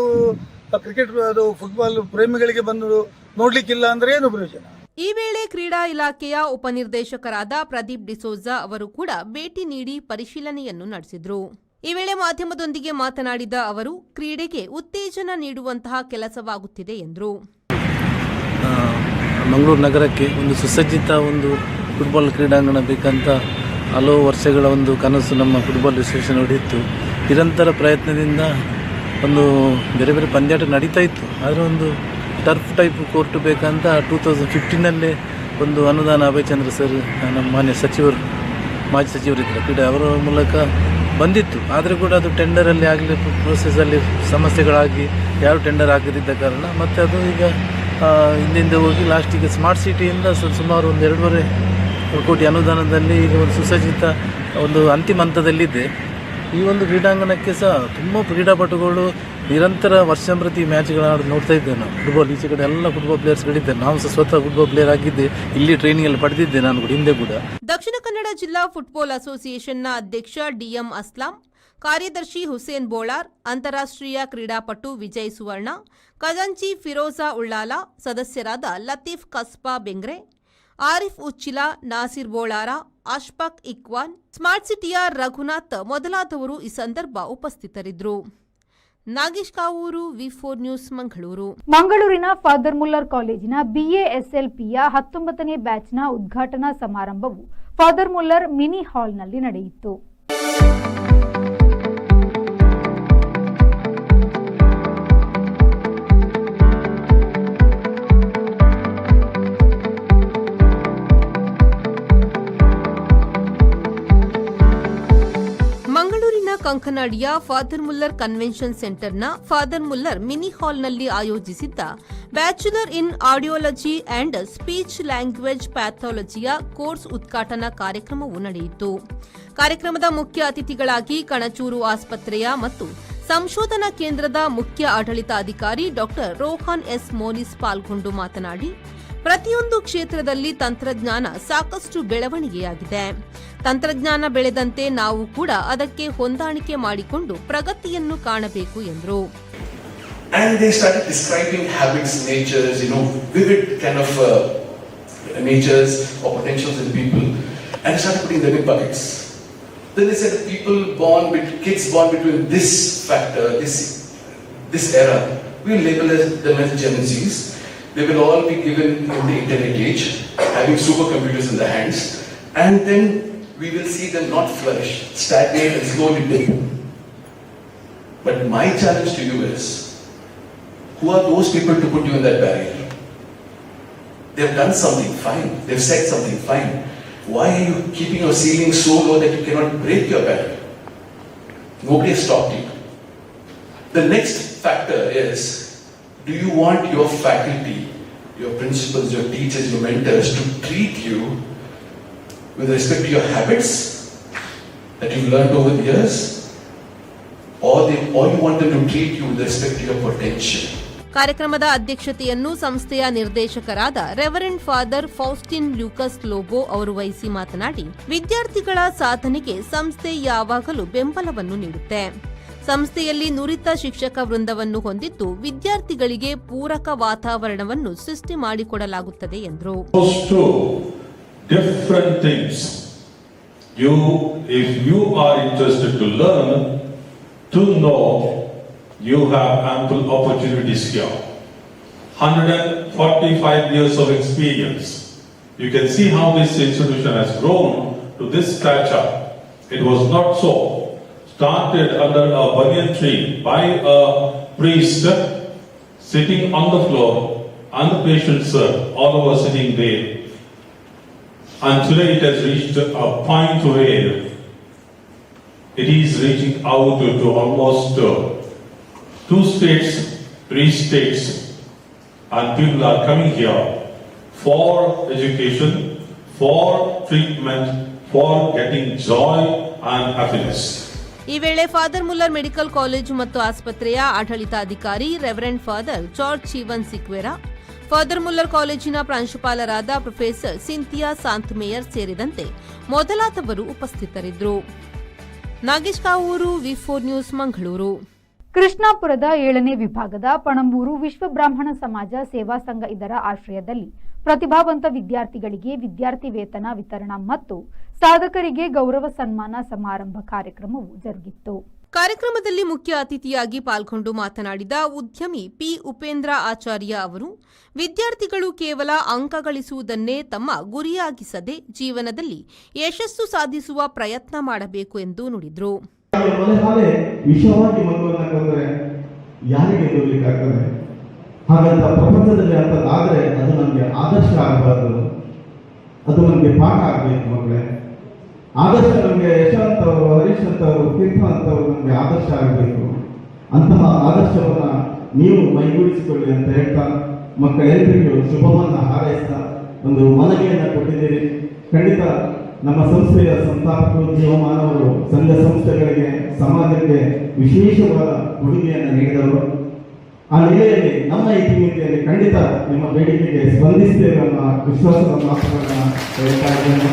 ಕ್ರಿಕೆಟ್, ಅದು ಫುಟ್ಬಾಲ್ ಪ್ರೇಮಿಗಳಿಗೆ ಬಂದು ನೋಡ್ಲಿಕ್ಕಿಲ್ಲ ಅಂದ್ರೆ ಏನು ಪ್ರಯೋಜನ? ಈ ವೇಳೆ ಕ್ರೀಡಾ ಇಲಾಖೆಯ ಉಪನಿರ್ದೇಶಕರಾದ ಪ್ರದೀಪ್ ಡಿಸೋಜಾ ಅವರು ಕೂಡ ಭೇಟಿ ನೀಡಿ ಪರಿಶೀಲನೆಯನ್ನು ನಡೆಸಿದರು. ಈ ವೇಳೆ ಮಾಧ್ಯಮದೊಂದಿಗೆ ಮಾತನಾಡಿದ ಅವರು, ಕ್ರೀಡೆಗೆ ಉತ್ತೇಜನ ನೀಡುವಂತಹ ಕೆಲಸವಾಗುತ್ತಿದೆ ಎಂದರು. ಮಂಗಳೂರು ನಗರಕ್ಕೆ ಒಂದು ಸುಸಜ್ಜಿತ ಒಂದು ಫುಟ್ಬಾಲ್ ಕ್ರೀಡಾಂಗಣ ಬೇಕಂತ ಹಲವು ವರ್ಷಗಳ ಒಂದು ಕನಸು ನಮ್ಮ ಫುಟ್ಬಾಲ್ ಅಸೋಸಿಯೇಷನ್ ಹೊಡೆಯಿತ್ತು. ನಿರಂತರ ಪ್ರಯತ್ನದಿಂದ ಒಂದು ಬೇರೆ ಬೇರೆ ಪಂದ್ಯಾಟ ನಡೀತಾ ಇತ್ತು. ಆದರೆ ಒಂದು ಟರ್ಫ್ ಟೈಪ್ ಕೋರ್ಟ್ ಬೇಕಂತ 2015 ಒಂದು ಅನುದಾನ ಅಭಯಚಂದ್ರ ಸರ್, ನಮ್ಮ ಮಾನ್ಯ ಸಚಿವರು, ಮಾಜಿ ಸಚಿವರಿದ್ದರು ಕ್ರೀಡೆ, ಅವರ ಮೂಲಕ ಬಂದಿತ್ತು. ಆದರೆ ಕೂಡ ಅದು ಟೆಂಡರಲ್ಲಿ ಆಗಲಿ ಪ್ರೋಸೆಸ್ಸಲ್ಲಿ ಸಮಸ್ಯೆಗಳಾಗಿ ಯಾರು ಟೆಂಡರ್ ಆಗದಿದ್ದ ಕಾರಣ ಮತ್ತು ಅದು ಈಗ ಹಿಂದಿಂದ ಹೋಗಿ ಲಾಸ್ಟಿಗೆ ಸ್ಮಾರ್ಟ್ ಸಿಟಿಯಿಂದ ಸುಮಾರು ಒಂದು 2.5 ಕೋಟಿ ಅನುದಾನದಲ್ಲಿ ಈಗ ಒಂದು ಸುಸಜ್ಜಿತ ಒಂದು ಅಂತಿಮ ಹಂತದಲ್ಲಿದೆ. ಈ ಒಂದು ಕ್ರೀಡಾಂಗಣಕ್ಕೆ ಸಹ ತುಂಬ ಕ್ರೀಡಾಪಟುಗಳು ನಿರಂತರ ವರ್ಷಂಪ್ರತಿ ಮ್ಯಾಚ್ಗಳನ್ನು ನೋಡ್ತಾ ಇದ್ದೇವೆ ನಾವು. ಫುಟ್ಬಾಲ್ ಈಚೆ ಕಡೆ ಎಲ್ಲ ಫುಟ್ಬಾಲ್ ಪ್ಲೇಯರ್ಸ್ಗಳಿದ್ದಾರೆ. ನಾವು ಸಹ ಸ್ವತಃ ಫುಟ್ಬಾಲ್ ಪ್ಲೇಯರ್ ಆಗಿದ್ದೆ, ಇಲ್ಲಿ ಟ್ರೈನಿಂಗ್ ಪಡೆದಿದ್ದೆ ನಾನು ಕೂಡ ಹಿಂದೆ ಕೂಡ. ದಕ್ಷಿಣ ಕನ್ನಡ ಜಿಲ್ಲಾ ಫುಟ್ಬಾಲ್ ಅಸೋಸಿಯೇಷನ್ನ ಅಧ್ಯಕ್ಷ ಡಿಎಂ ಅಸ್ಲಾಂ, ಕಾರ್ಯದರ್ಶಿ ಹುಸೇನ್ ಬೋಳಾರ್, ಅಂತಾರಾಷ್ಟ್ರೀಯ ಕ್ರೀಡಾಪಟು ವಿಜಯ್ ಸುವರ್ಣ, ಖಜಾಂಚಿ ಫಿರೋಜಾ ಉಳ್ಳಾಲ, ಸದಸ್ಯರಾದ ಲತೀಫ್ ಕಸ್ಬಾ ಬೆಂಗ್ರೆ, ಆರಿಫ್ ಉಚ್ಚಿಲಾ, ನಾಸಿರ್ ಬೋಳಾರ, ಅಶ್ಫಾಕ್ ಇಕ್ವಾನ್, ಸ್ಮಾರ್ಟ್ ಸಿಟಿಯ ರಘುನಾಥ್ ಮೊದಲಾದವರು ಈ ಸಂದರ್ಭ ಉಪಸ್ಥಿತರಿದ್ದರು. ನಾಗೇಶ್ ಕಾವೂರು, ವಿ4 ನ್ಯೂಸ್, ಮಂಗಳೂರು. ಮಂಗಳೂರಿನ ಫಾದರ್ ಮುಲ್ಲರ್ ಕಾಲೇಜಿನ BASLPಯ 19ನೇ ಬ್ಯಾಚ್ನ ಉದ್ಘಾಟನಾ ಸಮಾರಂಭವು ಫಾದರ್ ಮುಲ್ಲರ್ ಮಿನಿ ಹಾಲ್ನಲ್ಲಿ ನಡೆಯಿತು. ಮಂಗಳೂರಿನ ಕಂಕನಾಡಿಯ ಫಾದರ್ ಮುಲ್ಲರ್ ಕನ್ವೆನ್ಷನ್ ಸೆಂಟರ್ನ ಫಾದರ್ ಮುಲ್ಲರ್ ಮಿನಿ ಹಾಲ್ನಲ್ಲಿ ಆಯೋಜಿಸಿದ್ದ bachelor in audiology and speech language ಪ್ಯಾಥಾಲಜಿಯ ಕೋರ್ಸ್ ಉದ್ಘಾಟನಾ ಕಾರ್ಯಕ್ರಮವು ನಡೆಯಿತು. ಕಾರ್ಯಕ್ರಮದ ಮುಖ್ಯ ಅತಿಥಿಗಳಾಗಿ ಕಣಚೂರು ಆಸ್ಪತ್ರೆಯ ಮತ್ತು ಸಂಶೋಧನಾ ಕೇಂದ್ರದ ಮುಖ್ಯ ಆಡಳಿತಾಧಿಕಾರಿ ಡಾ ರೋಹನ್ ಎಸ್ ಮೋನಿಸ್ ಪಾಲ್ಗೊಂಡು ಮಾತನಾಡಿ, ಪ್ರತಿಯೊಂದು ಕ್ಷೇತ್ರದಲ್ಲಿ ತಂತ್ರಜ್ಞಾನ ಸಾಕಷ್ಟು ಬೆಳವಣಿಗೆಯಾಗಿದೆ. ತಂತ್ರಜ್ಞಾನ ಬೆಳೆದಂತೆ ನಾವು ಕೂಡ ಅದಕ್ಕೆ ಹೊಂದಾಣಿಕೆ ಮಾಡಿಕೊಂಡು ಪ್ರಗತಿಯನ್ನು ಕಾಣಬೇಕು ಎಂದರು. And they started describing habits, natures, vivid kind of natures or potentials in people, and they started putting them in buckets. Then they said kids born between this factor, this era, we'll label them as Gen Zs. They will all be given in the internet age, having supercomputers in their hands, and then we will see them not flourish, stagnate and slowly dip. But my challenge to you is, who are those people to put you in that barrier? They have done something fine, they have said something fine. Why are you keeping your ceiling so low that you cannot break your barrier? Nobody has stopped you. The next factor is, do you want your faculty, your principals, your teachers, your mentors to treat you with respect to your habits that you've learned over the years, or you want them to treat you with respect to your potential? ಕಾರ್ಯಕ್ರಮದ ಅಧ್ಯಕ್ಷತೆಯನ್ನು ಸಂಸ್ಥೆಯ ನಿರ್ದೇಶಕರಾದ reverend father ಫೌಸ್ಟಿನ್ Lucas Lobo ಅವರು ವಹಿಸಿ ಮಾತನಾಡಿ, ವಿದ್ಯಾರ್ಥಿಗಳ ಸಾಧನೆಗೆ ಸಂಸ್ಥೆ ಯಾವಾಗಲೂ ಬೆಂಬಲವನ್ನು ನೀಡುತ್ತೆ. ಸಂಸ್ಥೆಯಲ್ಲಿ ನುರಿತ ಶಿಕ್ಷಕ ವೃಂದವನ್ನು ಹೊಂದಿದ್ದು ವಿದ್ಯಾರ್ಥಿಗಳಿಗೆ ಪೂರಕ ವಾತಾವರಣವನ್ನು ಸೃಷ್ಟಿ ಮಾಡಿಕೊಡಲಾಗುತ್ತದೆ ಎಂದರು. Different things. If you are interested to learn, to know, you have ample opportunities here. 145 years of experience. You can see how this institution has grown to this stature. It was not so. Started under a banyan tree by a priest sitting on the floor and the patients all over sitting there. And today it has reached a point where it is reaching out to almost 2 states, 3 states, and people are coming here for education, for treatment, for getting joy and happiness. ಈ ವೇಳೆ father Muller medical college ಮತ್ತು ಆಸ್ಪತ್ರೆಯ ಆಡಳಿತಾಧಿಕಾರಿ reverend father George Cheevan Sequeira, father Muller ಕಾಲೇಜಿನ ಪ್ರಾಂಶುಪಾಲರಾದ professor Cynthia Santhmayor ಸೇರಿದಂತೆ ಮೊದಲಾದವರು ಉಪಸ್ಥಿತರಿದ್ದರು. ನಾಗೇಶ್ ಕಾವೂರು, ವಿ4 ನ್ಯೂಸ್, ಮಂಗಳೂರು. ಕೃಷ್ಣಾಪುರದ 7ನೇ ವಿಭಾಗದ ಪಣಂಬೂರು ವಿಶ್ವ ಬ್ರಾಹ್ಮಣ ಸಮಾಜ ಸೇವಾ ಸಂಘ ಇದರ ಆಶ್ರಯದಲ್ಲಿ ಪ್ರತಿಭಾವಂತ ವಿದ್ಯಾರ್ಥಿಗಳಿಗೆ ವಿದ್ಯಾರ್ಥಿ ವೇತನ ವಿತರಣಾ ಮತ್ತು ಸಾಧಕರಿಗೆ ಗೌರವ ಸನ್ಮಾನ ಸಮಾರಂಭ ಕಾರ್ಯಕ್ರಮವು ಜರುಗಿತು. ಕಾರ್ಯಕ್ರಮದಲ್ಲಿ ಮುಖ್ಯ ಅತಿಥಿಯಾಗಿ ಪಾಲ್ಗೊಂಡು ಮಾತನಾಡಿದ ಉದ್ಯಮಿ ಪಿ ಉಪೇಂದ್ರ ಆಚಾರ್ಯ ಅವರು, ವಿದ್ಯಾರ್ಥಿಗಳು ಕೇವಲ ಅಂಕ ಗಳಿಸುವುದನ್ನೇ ತಮ್ಮ ಗುರಿಯಾಗಿಸದೆ ಜೀವನದಲ್ಲಿ ಯಶಸ್ಸು ಸಾಧಿಸುವ ಪ್ರಯತ್ನ ಮಾಡಬೇಕು ಎಂದು ನುಡಿದರು. ವಿಷಯವಾಗಿ ಮಗುವನ್ನ ಕೊಂದರೆ ಯಾರಿಗೆ ಗೆಲ್ಲಲಿಕ್ಕಾಗ್ತದೆ? ಹಾಗಂತ ಪ್ರಪಂಚದಲ್ಲಿ ಅಂತದ್ದಾದರೆ ಅದು ನಮಗೆ ಆದರ್ಶ ಆಗಬಾರ್ದು, ಅದು ನಮಗೆ ಪಾಠ ಆಗಬೇಕು. ಮಕ್ಕಳೇ, ಆದರ್ಶ ನಮಗೆ ಯಶವಂತ ಅವರು, ಹರೀಶ್ ಅಂತವರು, ತೀರ್ಥ ಅಂತವರು ನಮಗೆ ಆದರ್ಶ ಆಗಬೇಕು. ಅಂತಹ ಆದರ್ಶವನ್ನ ನೀವು ಮೈಗೂಡಿಸಿಕೊಳ್ಳಿ ಅಂತ ಹೇಳ್ತಾ, ಮಕ್ಕಳೆಲ್ಲರಿಗೂ ಶುಭವನ್ನ ಹಾರೈಸ್ತಾ ಒಂದು ಮನವಿಯನ್ನು ಕೊಟ್ಟಿದ್ದೀರಿ. ಖಂಡಿತ ನಮ್ಮ ಸಂಸ್ಥೆಯ ಸಂಸ್ಥಾಪಕರು, ಜೀವಮಾನವರು, ಸಂಘ ಸಂಸ್ಥೆಗಳಿಗೆ, ಸಮಾಜಕ್ಕೆ ವಿಶೇಷವಾದ ಕೊಡುಗೆಯನ್ನು ನೀಡಿದವರು. ಆ ನೆಲೆಯಲ್ಲಿ ನಮ್ಮ ಇತಿಮಿತಿಯಲ್ಲಿ ಖಂಡಿತ ನಿಮ್ಮ ಬೇಡಿಕೆಗೆ ಸ್ಪಂದಿಸುತ್ತೇವೆ ಅನ್ನೋ ವಿಶ್ವಾಸದ ಮಾತುಗಳನ್ನು ಹೇಳ್ತಾ ಇದ್ದೇನೆ.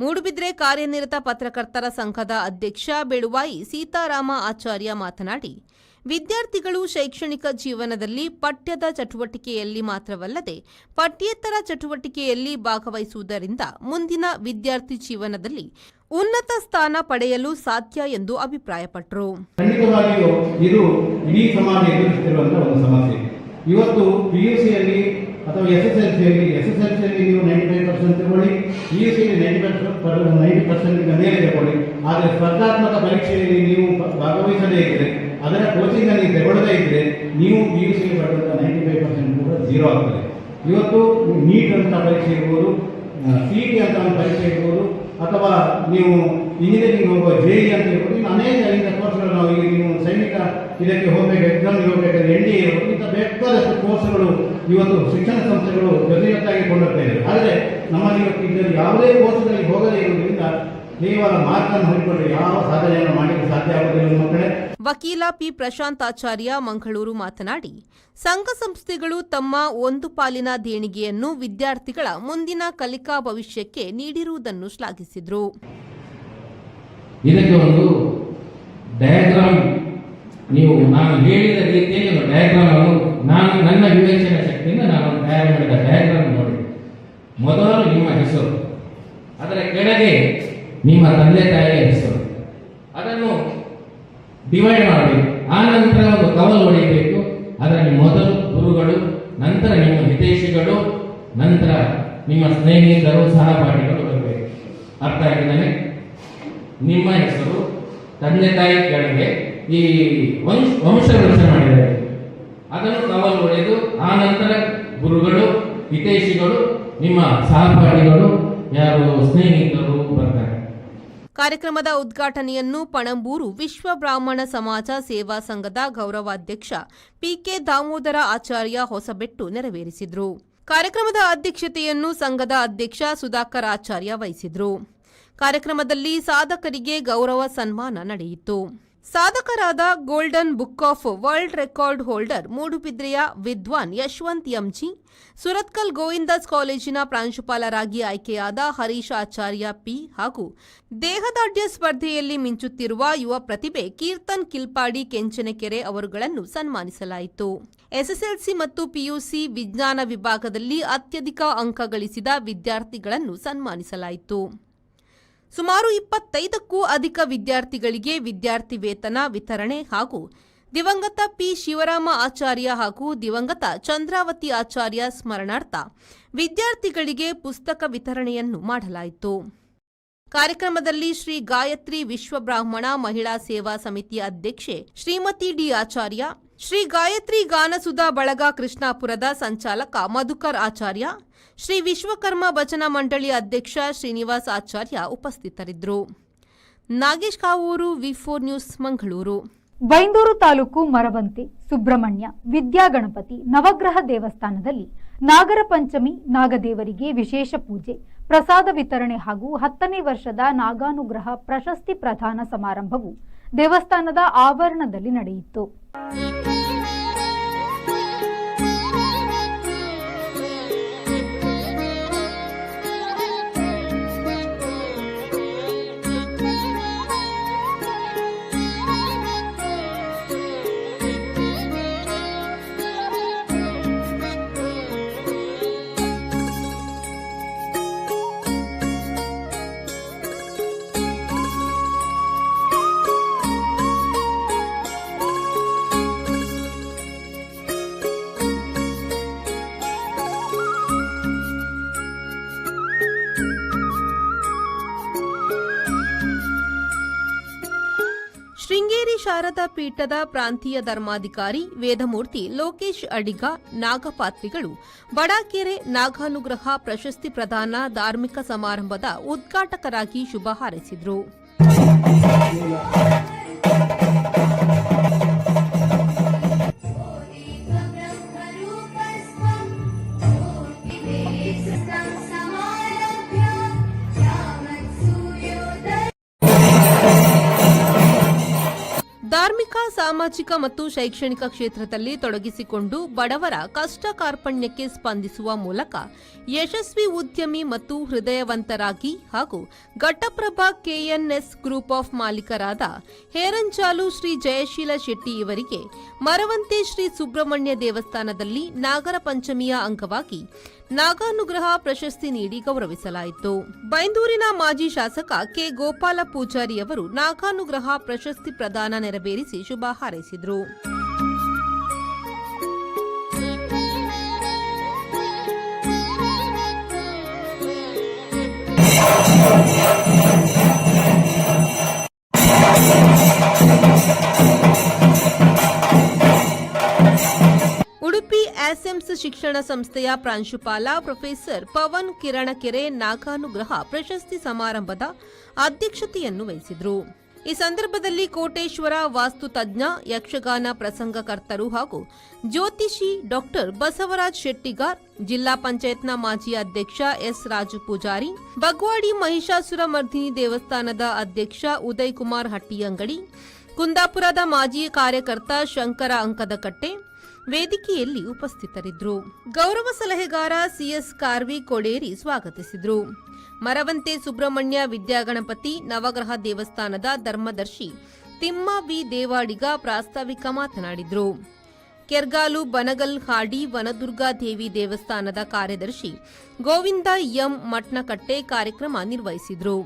ಮೂಡುಬಿದ್ರೆ ಕಾರ್ಯನಿರತ ಪತ್ರಕರ್ತರ ಸಂಘದ ಅಧ್ಯಕ್ಷ ಬೆಳುವಾಯಿ ಸೀತಾರಾಮ ಆಚಾರ್ಯ ಮಾತನಾಡಿ, ವಿದ್ಯಾರ್ಥಿಗಳು ಶೈಕ್ಷಣಿಕ ಜೀವನದಲ್ಲಿ ಪಠ್ಯದ ಚಟುವಟಿಕೆಯಲ್ಲಿ ಮಾತ್ರವಲ್ಲದೆ ಪಠ್ಯೇತರ ಚಟುವಟಿಕೆಯಲ್ಲಿ ಭಾಗವಹಿಸುವುದರಿಂದ ಮುಂದಿನ ವಿದ್ಯಾರ್ಥಿ ಜೀವನದಲ್ಲಿ ಉನ್ನತ ಸ್ಥಾನ ಪಡೆಯಲು ಸಾಧ್ಯ ಎಂದು ಅಭಿಪ್ರಾಯಪಟ್ಟರು. ಖಂಡಿತವಾಗಿಯೂ ಇದು ಇಡೀ ಸಮಾಜ ಎದುರಿಸುತ್ತಿರುವಂತಹ ಒಂದು ಸಮಸ್ಯೆ. ಇವತ್ತು PUCಯಲ್ಲಿ ಅಥವಾ SSLCಯಲ್ಲಿ ನೀವು 95% ತಗೊಳ್ಳಿ, PUCಯಲ್ಲಿ 90% ಮೇಲೆ ತಗೊಳ್ಳಿ. ಆದರೆ ಸ್ಪರ್ಧಾತ್ಮಕ ಪರೀಕ್ಷೆಯಲ್ಲಿ ನೀವು ಭಾಗವಹಿಸದೇ ಇದ್ದರೆ, ಅದರ ಕೋಚಿಂಗ್ ಅಲ್ಲಿ ತಗೊಳ್ಳದೇ ಇದ್ದರೆ, ನೀವು PUCಯಲ್ಲಿ ಪಡೆದಂಥ 95% ಕೂಡ 0 ಆಗ್ತದೆ. ಇವತ್ತು ನೀಟ್ ಅಂತ ಪರೀಕ್ಷೆ ಇರ್ಬೋದು, CET ಅಂತ ಒಂದು ಪರೀಕ್ಷೆ ಇರ್ಬೋದು, ಅಥವಾ ನೀವು ಇಂಜಿನಿಯರಿಂಗ್ ಹೋಗುವ JEE ಅಂತ ಇರ್ಬೋದು, ಇನ್ನು ಅನೇಕ ಕೋರ್ಸ್ಗಳು ನಾವು ಈಗ ನೀವು ಸೈನಿಕ ಇದಕ್ಕೆ ಹೋಗಬೇಕು, ಎಕ್ಸಾಮ್ಗೆ ಹೋಗಬೇಕಾದ್ರೆ NDA ಇರ್ಬೋದು, ಇಂಥ ಬೇಕಾದಷ್ಟು ಕೋರ್ಸ್ಗಳು ಇವತ್ತು ಶಿಕ್ಷಣ ಸಂಸ್ಥೆಗಳು ಜೊತೆಯಾಗಿ ಕೊಂಡೋಗ್ತಾ ಇದ್ದಾರೆ. ಆದರೆ ನಮ್ಮಲ್ಲಿ ಇವತ್ತು ಇದರಲ್ಲಿ ಯಾವುದೇ ಕೋರ್ಸ್ಗಳಿಗೆ ಹೋಗದೇ ಇರುವುದರಿಂದ ಕೇವಲ ಮಾರ್ಕನ್ನು ಹೊಂದಿಕೊಂಡು ಯಾವ ಸಾಧನೆಯನ್ನು ಮಾಡಲಿಕ್ಕೆ ಸಾಧ್ಯ ಆಗುವುದಿಲ್ಲ ಮಕ್ಕಳೇ. ವಕೀಲ ಪಿ ಪ್ರಶಾಂತಾಚಾರ್ಯ ಮಂಗಳೂರು ಮಾತನಾಡಿ, ಸಂಘ ಸಂಸ್ಥೆಗಳು ತಮ್ಮ ಒಂದು ಪಾಲಿನ ದೇಣಿಗೆಯನ್ನು ವಿದ್ಯಾರ್ಥಿಗಳ ಮುಂದಿನ ಕಲಿಕಾ ಭವಿಷ್ಯಕ್ಕೆ ನೀಡಿರುವುದನ್ನು ಶ್ಲಾಘಿಸಿದರು. ಇದಕ್ಕೆ ಒಂದು ಡಯಾಗ್ರಾಮ್, ನೀವು ನಾನು ಹೇಳಿದ ರೀತಿಯಲ್ಲಿ ಡಯಾಗ್ರಾಮ್ ಅನ್ನು ನಾನು ನನ್ನ ವಿವೇಚನೆ ಶಕ್ತಿಯಿಂದ ನಾನು ತಯಾರು ಮಾಡಿದ ಡಯಾಗ್ರಾಮ್ ನೋಡಿ. ಮೊದಲು ನಿಮ್ಮ ಹೆಸರು, ಅದರ ಕೆಳಗೆ ನಿಮ್ಮ ತಂದೆ ತಾಯಿಯ ಹೆಸರು, ಅದನ್ನು ಡಿವೈಡ್ ಮಾಡಬೇಕು. ಆ ನಂತರ ಒಂದು ಕವಲು ಹೊಡೆಯಬೇಕು. ಅದರಲ್ಲಿ ಮೊದಲು ಗುರುಗಳು, ನಂತರ ನಿಮ್ಮ ಹಿತೈಷಿಗಳು, ನಂತರ ನಿಮ್ಮ ಸ್ನೇಹಿತರು, ಸಹಪಾಠಿಗಳು ಬರಬೇಕು. ಅರ್ಥ ಆಗಿದ್ದಾನೆ? ನಿಮ್ಮ ಹೆಸರು, ತಂದೆ ತಾಯಿ ಕೆಳಗೆ ಈ ವಂಶ ಮಾಡಿದ್ದಾರೆ, ಅದನ್ನು ಕವಲು ಹೊಡೆದು ಆ ನಂತರ ಗುರುಗಳು, ಹಿತೈಷಿಗಳು, ನಿಮ್ಮ ಸಹಪಾಠಿಗಳು, ಯಾರು ಸ್ನೇಹಿತರು ಬರ್ತಾರೆ. ಕಾರ್ಯಕ್ರಮದ ಉದ್ಘಾಟನೆಯನ್ನು ಪಣಂಬೂರು ವಿಶ್ವ ಬ್ರಾಹ್ಮಣ ಸಮಾಜ ಸೇವಾ ಸಂಘದ ಗೌರವಾಧ್ಯಕ್ಷ ಪಿಕೆ ದಾಮೋದರ ಆಚಾರ್ಯ ಹೊಸಬೆಟ್ಟು ನೆರವೇರಿಸಿದರು. ಕಾರ್ಯಕ್ರಮದ ಅಧ್ಯಕ್ಷತೆಯನ್ನು ಸಂಘದ ಅಧ್ಯಕ್ಷ ಸುಧಾಕರ್ ಆಚಾರ್ಯ ವಹಿಸಿದರು. ಕಾರ್ಯಕ್ರಮದಲ್ಲಿ ಸಾಧಕರಿಗೆ ಗೌರವ ಸನ್ಮಾನ ನಡೆಯಿತು. ಸಾಧಕರಾದ golden book of world record holder ಮೂಡುಬಿದ್ರೆಯ ವಿದ್ವಾನ್ ಯಶವಂತ್ ಎಂಜಿ, ಸುರತ್ಕಲ್ ಗೋವಿಂದಾಸ್ ಕಾಲೇಜಿನ ಪ್ರಾಂಶುಪಾಲರಾಗಿ ಆಯ್ಕೆಯಾದ ಹರೀಶ್ ಆಚಾರ್ಯ ಪಿ ಹಾಗೂ ದೇಹದಾಢ್ಯ ಸ್ಪರ್ಧೆಯಲ್ಲಿ ಮಿಂಚುತ್ತಿರುವ ಯುವ ಪ್ರತಿಭೆ ಕೀರ್ತನ್ ಕಿಲ್ಪಾಡಿ ಕೆಂಚನಕೆರೆ ಅವರುಗಳನ್ನು ಸನ್ಮಾನಿಸಲಾಯಿತು. SSLC ಮತ್ತು PUC ವಿಜ್ಞಾನ ವಿಭಾಗದಲ್ಲಿ ಅತ್ಯಧಿಕ ಅಂಕ ಗಳಿಸಿದ ವಿದ್ಯಾರ್ಥಿಗಳನ್ನು ಸನ್ಮಾನಿಸಲಾಯಿತು. ಸುಮಾರು 25ಕ್ಕೂ ಅಧಿಕ ವಿದ್ಯಾರ್ಥಿಗಳಿಗೆ ವಿದ್ಯಾರ್ಥಿ ವೇತನ ವಿತರಣೆ ಹಾಗೂ ದಿವಂಗತ ಪಿ ಶಿವರಾಮ ಆಚಾರ್ಯ ಹಾಗೂ ದಿವಂಗತ ಚಂದ್ರಾವತಿ ಆಚಾರ್ಯ ಸ್ಮರಣಾರ್ಥ ವಿದ್ಯಾರ್ಥಿಗಳಿಗೆ ಪುಸ್ತಕ ವಿತರಣೆಯನ್ನು ಮಾಡಲಾಯಿತು. ಕಾರ್ಯಕ್ರಮದಲ್ಲಿ ಶ್ರೀ ಗಾಯತ್ರಿ ವಿಶ್ವ ಬ್ರಾಹ್ಮಣ ಮಹಿಳಾ ಸೇವಾ ಸಮಿತಿ ಅಧ್ಯಕ್ಷೆ ಶ್ರೀಮತಿ ಡಿ ಆಚಾರ್ಯ, ಶ್ರೀ ಗಾಯತ್ರಿ ಗಾನಸುಧಾ ಬಳಗ ಕೃಷ್ಣಾಪುರದ ಸಂಚಾಲಕ ಮಧುಕರ್ ಆಚಾರ್ಯ, ಶ್ರೀ ವಿಶ್ವಕರ್ಮ ಭಜನಾ ಮಂಡಳಿ ಅಧ್ಯಕ್ಷ ಶ್ರೀನಿವಾಸ್ ಆಚಾರ್ಯ ಉಪಸ್ಥಿತರಿದ್ದರು. ನಾಗೇಶ್ ಕಾವೂರು, ವಿ4 ನ್ಯೂಸ್, ಮಂಗಳೂರು. ಬೈಂದೂರು ತಾಲೂಕು ಮರವಂತೆ ಸುಬ್ರಹ್ಮಣ್ಯ ವಿದ್ಯಾಗಣಪತಿ ನವಗ್ರಹ ದೇವಸ್ಥಾನದಲ್ಲಿ ನಾಗರ ಪಂಚಮಿ ನಾಗದೇವರಿಗೆ ವಿಶೇಷ ಪೂಜೆ, ಪ್ರಸಾದ ವಿತರಣೆ ಹಾಗೂ 10ನೇ ವರ್ಷದ ನಾಗಾನುಗ್ರಹ ಪ್ರಶಸ್ತಿ ಪ್ರದಾನ ಸಮಾರಂಭವು ದೇವಸ್ಥಾನದ ಆವರಣದಲ್ಲಿ ನಡೆಯಿತು. ಶೃಂಗೇರಿ ಶಾರದಾ ಪೀಠದ ಪ್ರಾಂತೀಯ ಧರ್ಮಾಧಿಕಾರಿ ವೇದಮೂರ್ತಿ ಲೋಕೇಶ್ ಅಡಿಗ ನಾಗಪಾತ್ರಿಗಳು ಬಡಾಕೆರೆ ನಾಗಾನುಗ್ರಹ ಪ್ರಶಸ್ತಿ ಪ್ರದಾನ ಧಾರ್ಮಿಕ ಸಮಾರಂಭದ ಉದ್ಘಾಟಕರಾಗಿ ಶುಭ ಹಾರೈಸಿದರು. ಧಾರ್ಮಿಕ, ಸಾಮಾಜಿಕ ಮತ್ತು ಶೈಕ್ಷಣಿಕ ಕ್ಷೇತ್ರದಲ್ಲಿ ತೊಡಗಿಸಿಕೊಂಡು ಬಡವರ ಕಷ್ಟ ಕಾರ್ಪಣ್ಯಕ್ಕೆ ಸ್ಪಂದಿಸುವ ಮೂಲಕ ಯಶಸ್ವಿ ಉದ್ಯಮಿ ಮತ್ತು ಹೃದಯವಂತರಾಗಿ ಹಾಗೂ ಘಟ್ಟಪ್ರಭಾ KNS ಗ್ರೂಪ್ ಆಫ್ ಮಾಲೀಕರಾದ ಹೇರಂಚಾಲು ಶ್ರೀ ಜಯಶೀಲ ಶೆಟ್ಟಿ ಇವರಿಗೆ ಮರವಂತೆ ಶ್ರೀ ಸುಬ್ರಹ್ಮಣ್ಯ ದೇವಸ್ಥಾನದಲ್ಲಿ ನಾಗರ ಪಂಚಮಿಯ ಅಂಗವಾಗಿ ನಾಗಾನುಗ್ರಹ ಪ್ರಶಸ್ತಿ ನೀಡಿ ಗೌರವಿಸಲಾಯಿತು. ಬೈಂದೂರಿನ ಮಾಜಿ ಶಾಸಕ ಕೆ. ಗೋಪಾಲ ಪೂಜಾರಿ ಅವರು ನಾಗಾನುಗ್ರಹ ಪ್ರಶಸ್ತಿ ಪ್ರದಾನ ನೆರವೇರಿಸಿ ಶುಭ ಹಾರೈಸಿದರು. ಉಡುಪಿ ಆಸೆಮ್ಸ್ ಶಿಕ್ಷಣ ಸಂಸ್ಥೆಯ ಪ್ರಾಂಶುಪಾಲ ಪ್ರೊಫೆಸರ್ ಪವನ್ ಕಿರಣಕೆರೆ ನಾಗಾನುಗ್ರಹ ಪ್ರಶಸ್ತಿ ಸಮಾರಂಭದ ಅಧ್ಯಕ್ಷತೆಯನ್ನು ವಹಿಸಿದರು. ಈ ಸಂದರ್ಭದಲ್ಲಿ ಕೋಟೇಶ್ವರ ವಾಸ್ತುತಜ್ಞ, ಯಕ್ಷಗಾನ ಪ್ರಸಂಗಕರ್ತರು ಹಾಗೂ ಜ್ಯೋತಿಷಿ ಡಾಕ್ಟರ್ ಬಸವರಾಜ್ ಶೆಟ್ಟಿಗಾರ್, ಜಿಲ್ಲಾ ಪಂಚಾಯತ್ನ ಮಾಜಿ ಅಧ್ಯಕ್ಷ ಎಸ್. ರಾಜು ಪೂಜಾರಿ, ಬಗ್ವಾಡಿ ಮಹಿಷಾಸುರ ಮರ್ದಿನಿ ದೇವಸ್ಥಾನದ ಅಧ್ಯಕ್ಷ ಉದಯ್ ಕುಮಾರ್ ಹಟ್ಟಿಯಂಗಡಿ, ಕುಂದಾಪುರದ ಮಾಜಿ ಕಾರ್ಯಕರ್ತ ಶಂಕರ ಅಂಕದಕಟ್ಟೆ ವೇದಿಕೆಯಲ್ಲಿ ಉಪಸ್ಥಿತರಿದ್ದರು. ಗೌರವ ಸಲಹೆಗಾರ ಸಿಎಸ್ ಕಾರ್ವಿ ಕೊಡೇರಿ ಸ್ವಾಗತಿಸಿದರು. ಮರವಂತೆ ಸುಬ್ರಹ್ಮಣ್ಯ ವಿದ್ಯಾಗಣಪತಿ ನವಗ್ರಹ ದೇವಸ್ಥಾನದ ಧರ್ಮದರ್ಶಿ ತಿಮ್ಮ ವಿ ದೇವಾಡಿಗ ಪ್ರಾಸ್ತಾವಿಕ ಮಾತನಾಡಿದರು. ಕೆರ್ಗಾಲು ಬನಗಲ್ ಹಾಡಿ ವನದುರ್ಗಾ ದೇವಿ ದೇವಸ್ಥಾನದ ಕಾರ್ಯದರ್ಶಿ ಗೋವಿಂದ ಎಂ ಮಟ್ನಕಟ್ಟೆ ಕಾರ್ಯಕ್ರಮ ನಿರ್ವಹಿಸಿದರು.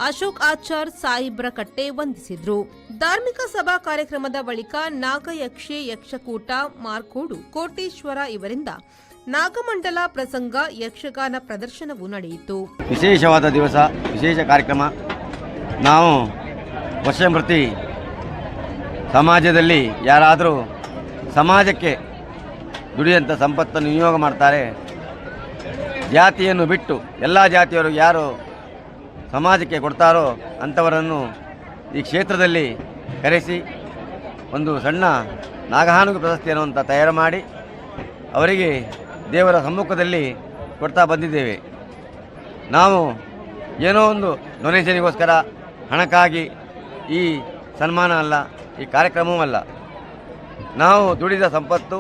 ಅಶೋಕ್ ಆಚಾರ್ ಸಾಯಿಬ್ರಕಟ್ಟೆ ವಂದಿಸಿದ್ರು. ಧಾರ್ಮಿಕ ಸಭಾ ಕಾರ್ಯಕ್ರಮದ ಬಳಿಕ ನಾಗಯಕ್ಷೆ ಯಕ್ಷಕೂಟ ಮಾರ್ಕೋಡು ಕೋಟೇಶ್ವರ ಇವರಿಂದ ನಾಗಮಂಡಲ ಪ್ರಸಂಗ ಯಕ್ಷಗಾನ ಪ್ರದರ್ಶನವೂ ನಡೆಯಿತು. ವಿಶೇಷವಾದ ದಿವಸ, ವಿಶೇಷ ಕಾರ್ಯಕ್ರಮ. ನಾವು ವರ್ಷಂಪ್ರತಿ ಸಮಾಜದಲ್ಲಿ ಯಾರಾದರೂ ಸಮಾಜಕ್ಕೆ ದುಡಿಯಂಥ ಸಂಪತ್ತನ್ನು ವಿನಿಯೋಗ ಮಾಡ್ತಾರೆ. ಜಾತಿಯನ್ನು ಬಿಟ್ಟು ಎಲ್ಲ ಜಾತಿಯವರು ಯಾರು ಸಮಾಜಕ್ಕೆ ಕೊಡ್ತಾರೋ ಅಂಥವರನ್ನು ಈ ಕ್ಷೇತ್ರದಲ್ಲಿ ಕರೆಸಿ ಒಂದು ಸಣ್ಣ ನಾಗಹಾನುಗ ಪ್ರಶಸ್ತಿ ಅನ್ನುವಂಥ ತಯಾರು ಮಾಡಿ ಅವರಿಗೆ ದೇವರ ಸಮ್ಮುಖದಲ್ಲಿ ಕೊಡ್ತಾ ಬಂದಿದ್ದೇವೆ. ನಾವು ಏನೋ ಒಂದು ಡೊನೇಷನಿಗೋಸ್ಕರ ಹಣಕ್ಕಾಗಿ ಈ ಸನ್ಮಾನ ಅಲ್ಲ, ಈ ಕಾರ್ಯಕ್ರಮವೂ ಅಲ್ಲ. ನಾವು ದುಡಿದ ಸಂಪತ್ತು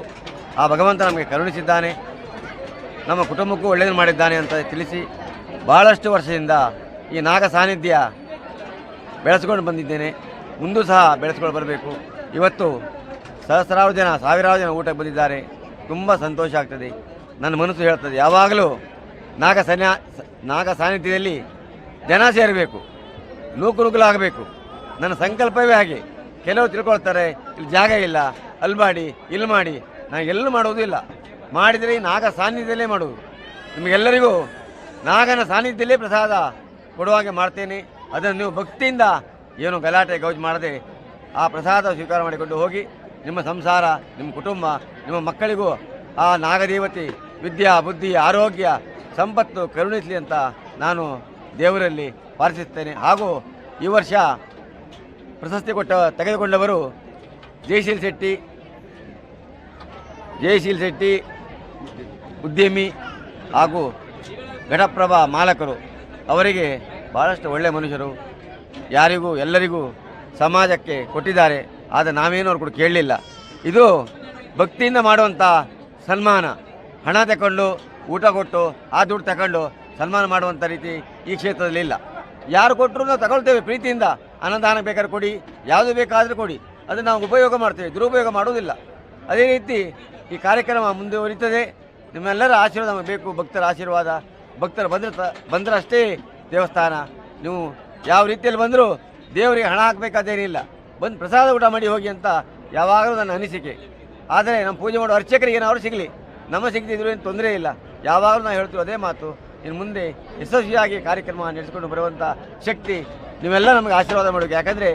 ಆ ಭಗವಂತ ನಮಗೆ ಕರುಣಿಸಿದ್ದಾನೆ, ನಮ್ಮ ಕುಟುಂಬಕ್ಕೂ ಒಳ್ಳೆಯದು ಮಾಡಿದ್ದಾನೆ ಅಂತ ತಿಳಿಸಿ ಭಾಳಷ್ಟು ವರ್ಷದಿಂದ ಈ ನಾಗ ಸಾನ್ನಿಧ್ಯ ಬೆಳೆಸ್ಕೊಂಡು ಬಂದಿದ್ದೇನೆ. ಮುಂದೂ ಸಹ ಬೆಳೆಸ್ಕೊಂಡು ಬರಬೇಕು. ಇವತ್ತು ಸಹಸ್ರಾರು ಜನ, ಸಾವಿರಾರು ಜನ ಊಟಕ್ಕೆ ಬಂದಿದ್ದಾರೆ. ತುಂಬ ಸಂತೋಷ ಆಗ್ತದೆ. ನನ್ನ ಮನಸ್ಸು ಹೇಳ್ತದೆ, ಯಾವಾಗಲೂ ನಾಗ ಸಾನ್ನಿಧ್ಯದಲ್ಲಿ ಜನ ಸೇರಬೇಕು, ನೂಕುನುಗ್ಗಲಾಗಬೇಕು. ನನ್ನ ಸಂಕಲ್ಪವೇ ಹಾಗೆ. ಕೆಲವರು ತಿಳ್ಕೊಳ್ತಾರೆ, ಇಲ್ಲಿ ಜಾಗ ಇಲ್ಲ, ಅಲ್ಲಿ ಮಾಡಿ, ಇಲ್ಲಿ ಮಾಡಿ. ನಾನು ಎಲ್ಲೂ ಮಾಡೋದು ಇಲ್ಲ. ಮಾಡಿದರೆ ಈ ನಾಗ ಸಾನ್ನಿಧ್ಯದಲ್ಲೇ ಮಾಡುವುದು. ನಿಮಗೆಲ್ಲರಿಗೂ ನಾಗನ ಸಾನ್ನಿಧ್ಯದಲ್ಲೇ ಪ್ರಸಾದ ಕೊಡುವಾಗೆ ಮಾಡ್ತೇನೆ. ಅದನ್ನು ನೀವು ಭಕ್ತಿಯಿಂದ ಏನು ಗಲಾಟೆ ಗೌಜು ಮಾಡದೆ ಆ ಪ್ರಸಾದ ಸ್ವೀಕಾರ ಮಾಡಿಕೊಂಡು ಹೋಗಿ ನಿಮ್ಮ ಸಂಸಾರ, ನಿಮ್ಮ ಕುಟುಂಬ, ನಿಮ್ಮ ಮಕ್ಕಳಿಗೂ ಆ ನಾಗದೇವತೆ ವಿದ್ಯಾ, ಬುದ್ಧಿ, ಆರೋಗ್ಯ, ಸಂಪತ್ತು ಕರುಣಿಸಲಿ ಅಂತ ನಾನು ದೇವರಲ್ಲಿ ಪ್ರಾರ್ಥಿಸುತ್ತೇನೆ. ಹಾಗೂ ಈ ವರ್ಷ ಪ್ರಶಸ್ತಿ ತೆಗೆದುಕೊಂಡವರು ಜಯಶೀಲ್ ಶೆಟ್ಟಿ ಉದ್ಯಮಿ ಹಾಗೂ ಘಟಪ್ರಭಾ ಮಾಲಕರು. ಅವರಿಗೆ ಭಾಳಷ್ಟು ಒಳ್ಳೆಯ ಮನುಷ್ಯರು, ಯಾರಿಗೂ ಎಲ್ಲರಿಗೂ ಸಮಾಜಕ್ಕೆ ಕೊಟ್ಟಿದ್ದಾರೆ. ಆದರೆ ನಾವೇನು ಅವ್ರು ಕೂಡ ಕೇಳಲಿಲ್ಲ. ಇದು ಭಕ್ತಿಯಿಂದ ಮಾಡುವಂಥ ಸನ್ಮಾನ. ಹಣ ತಗೊಂಡು ಊಟ ಕೊಟ್ಟು ಆ ದುಡ್ಡು ತಗೊಂಡು ಸನ್ಮಾನ ಮಾಡುವಂಥ ರೀತಿ ಈ ಕ್ಷೇತ್ರದಲ್ಲಿ ಇಲ್ಲ. ಯಾರು ಕೊಟ್ಟರು ನಾವು ತಗೊಳ್ತೇವೆ ಪ್ರೀತಿಯಿಂದ. ಅನ್ನದಾನ ಬೇಕಾದ್ರೆ ಕೊಡಿ, ಯಾವುದು ಬೇಕಾದರೂ ಕೊಡಿ, ಅದನ್ನು ನಾವು ಉಪಯೋಗ ಮಾಡ್ತೇವೆ, ದುರುಪಯೋಗ ಮಾಡುವುದಿಲ್ಲ. ಅದೇ ರೀತಿ ಈ ಕಾರ್ಯಕ್ರಮ ಮುಂದುವರಿತದೆ. ನಿಮ್ಮೆಲ್ಲರ ಆಶೀರ್ವಾದ ನಮಗೆ ಬೇಕು. ಭಕ್ತರ ಆಶೀರ್ವಾದ. ಭಕ್ತರು ಬಂದರಷ್ಟೇ ದೇವಸ್ಥಾನ. ನೀವು ಯಾವ ರೀತಿಯಲ್ಲಿ ಬಂದರೂ ದೇವರಿಗೆ ಹಣ ಹಾಕಬೇಕಾದೇನಿಲ್ಲ. ಬಂದು ಪ್ರಸಾದ ಊಟ ಮಾಡಿ ಹೋಗಿ ಅಂತ ಯಾವಾಗಲೂ ನನ್ನ ಅನಿಸಿಕೆ. ಆದರೆ ನಮ್ಮ ಪೂಜೆ ಮಾಡೋ ಅರ್ಚಕರಿಗೆ ಏನಾದರೂ ಸಿಗಲಿ, ನಮ್ಮ ಸಿಗದಿದ್ರೂ ಏನು ತೊಂದರೆ ಇಲ್ಲ. ಯಾವಾಗಲೂ ನಾವು ಹೇಳ್ತೀವಿ ಅದೇ ಮಾತು. ಇನ್ನು ಮುಂದೆ ಯಶಸ್ವಿಯಾಗಿ ಕಾರ್ಯಕ್ರಮ ನಡೆಸಿಕೊಂಡು ಬರುವಂಥ ಶಕ್ತಿ ನೀವೆಲ್ಲ ನಮಗೆ ಆಶೀರ್ವಾದ ಮಾಡಬೇಕು. ಯಾಕಂದರೆ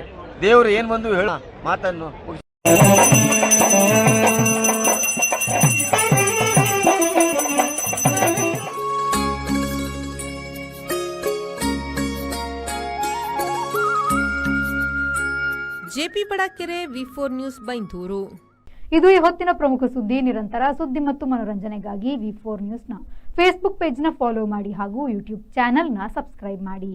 ದೇವರು ಏನು ಬಂದು ಹೇಳೋ ಮಾತನ್ನು ಜೆಪಿ ಬಡಾಕೆರೆ, ವಿ4 ನ್ಯೂಸ್, ಬೈಂದೂರು. ಇದು ಈ ಹೊತ್ತಿನ ಪ್ರಮುಖ ಸುದ್ದಿ. ನಿರಂತರ ಸುದ್ದಿ ಮತ್ತು ಮನೋರಂಜನೆಗಾಗಿ ವಿ4 ನ್ಯೂಸ್ನ ಫೇಸ್ಬುಕ್ ಪೇಜ್ನ ಫಾಲೋ ಮಾಡಿ ಹಾಗೂ ಯೂಟ್ಯೂಬ್ ಚಾನೆಲ್ನ ಸಬ್ಸ್ಕ್ರೈಬ್ ಮಾಡಿ.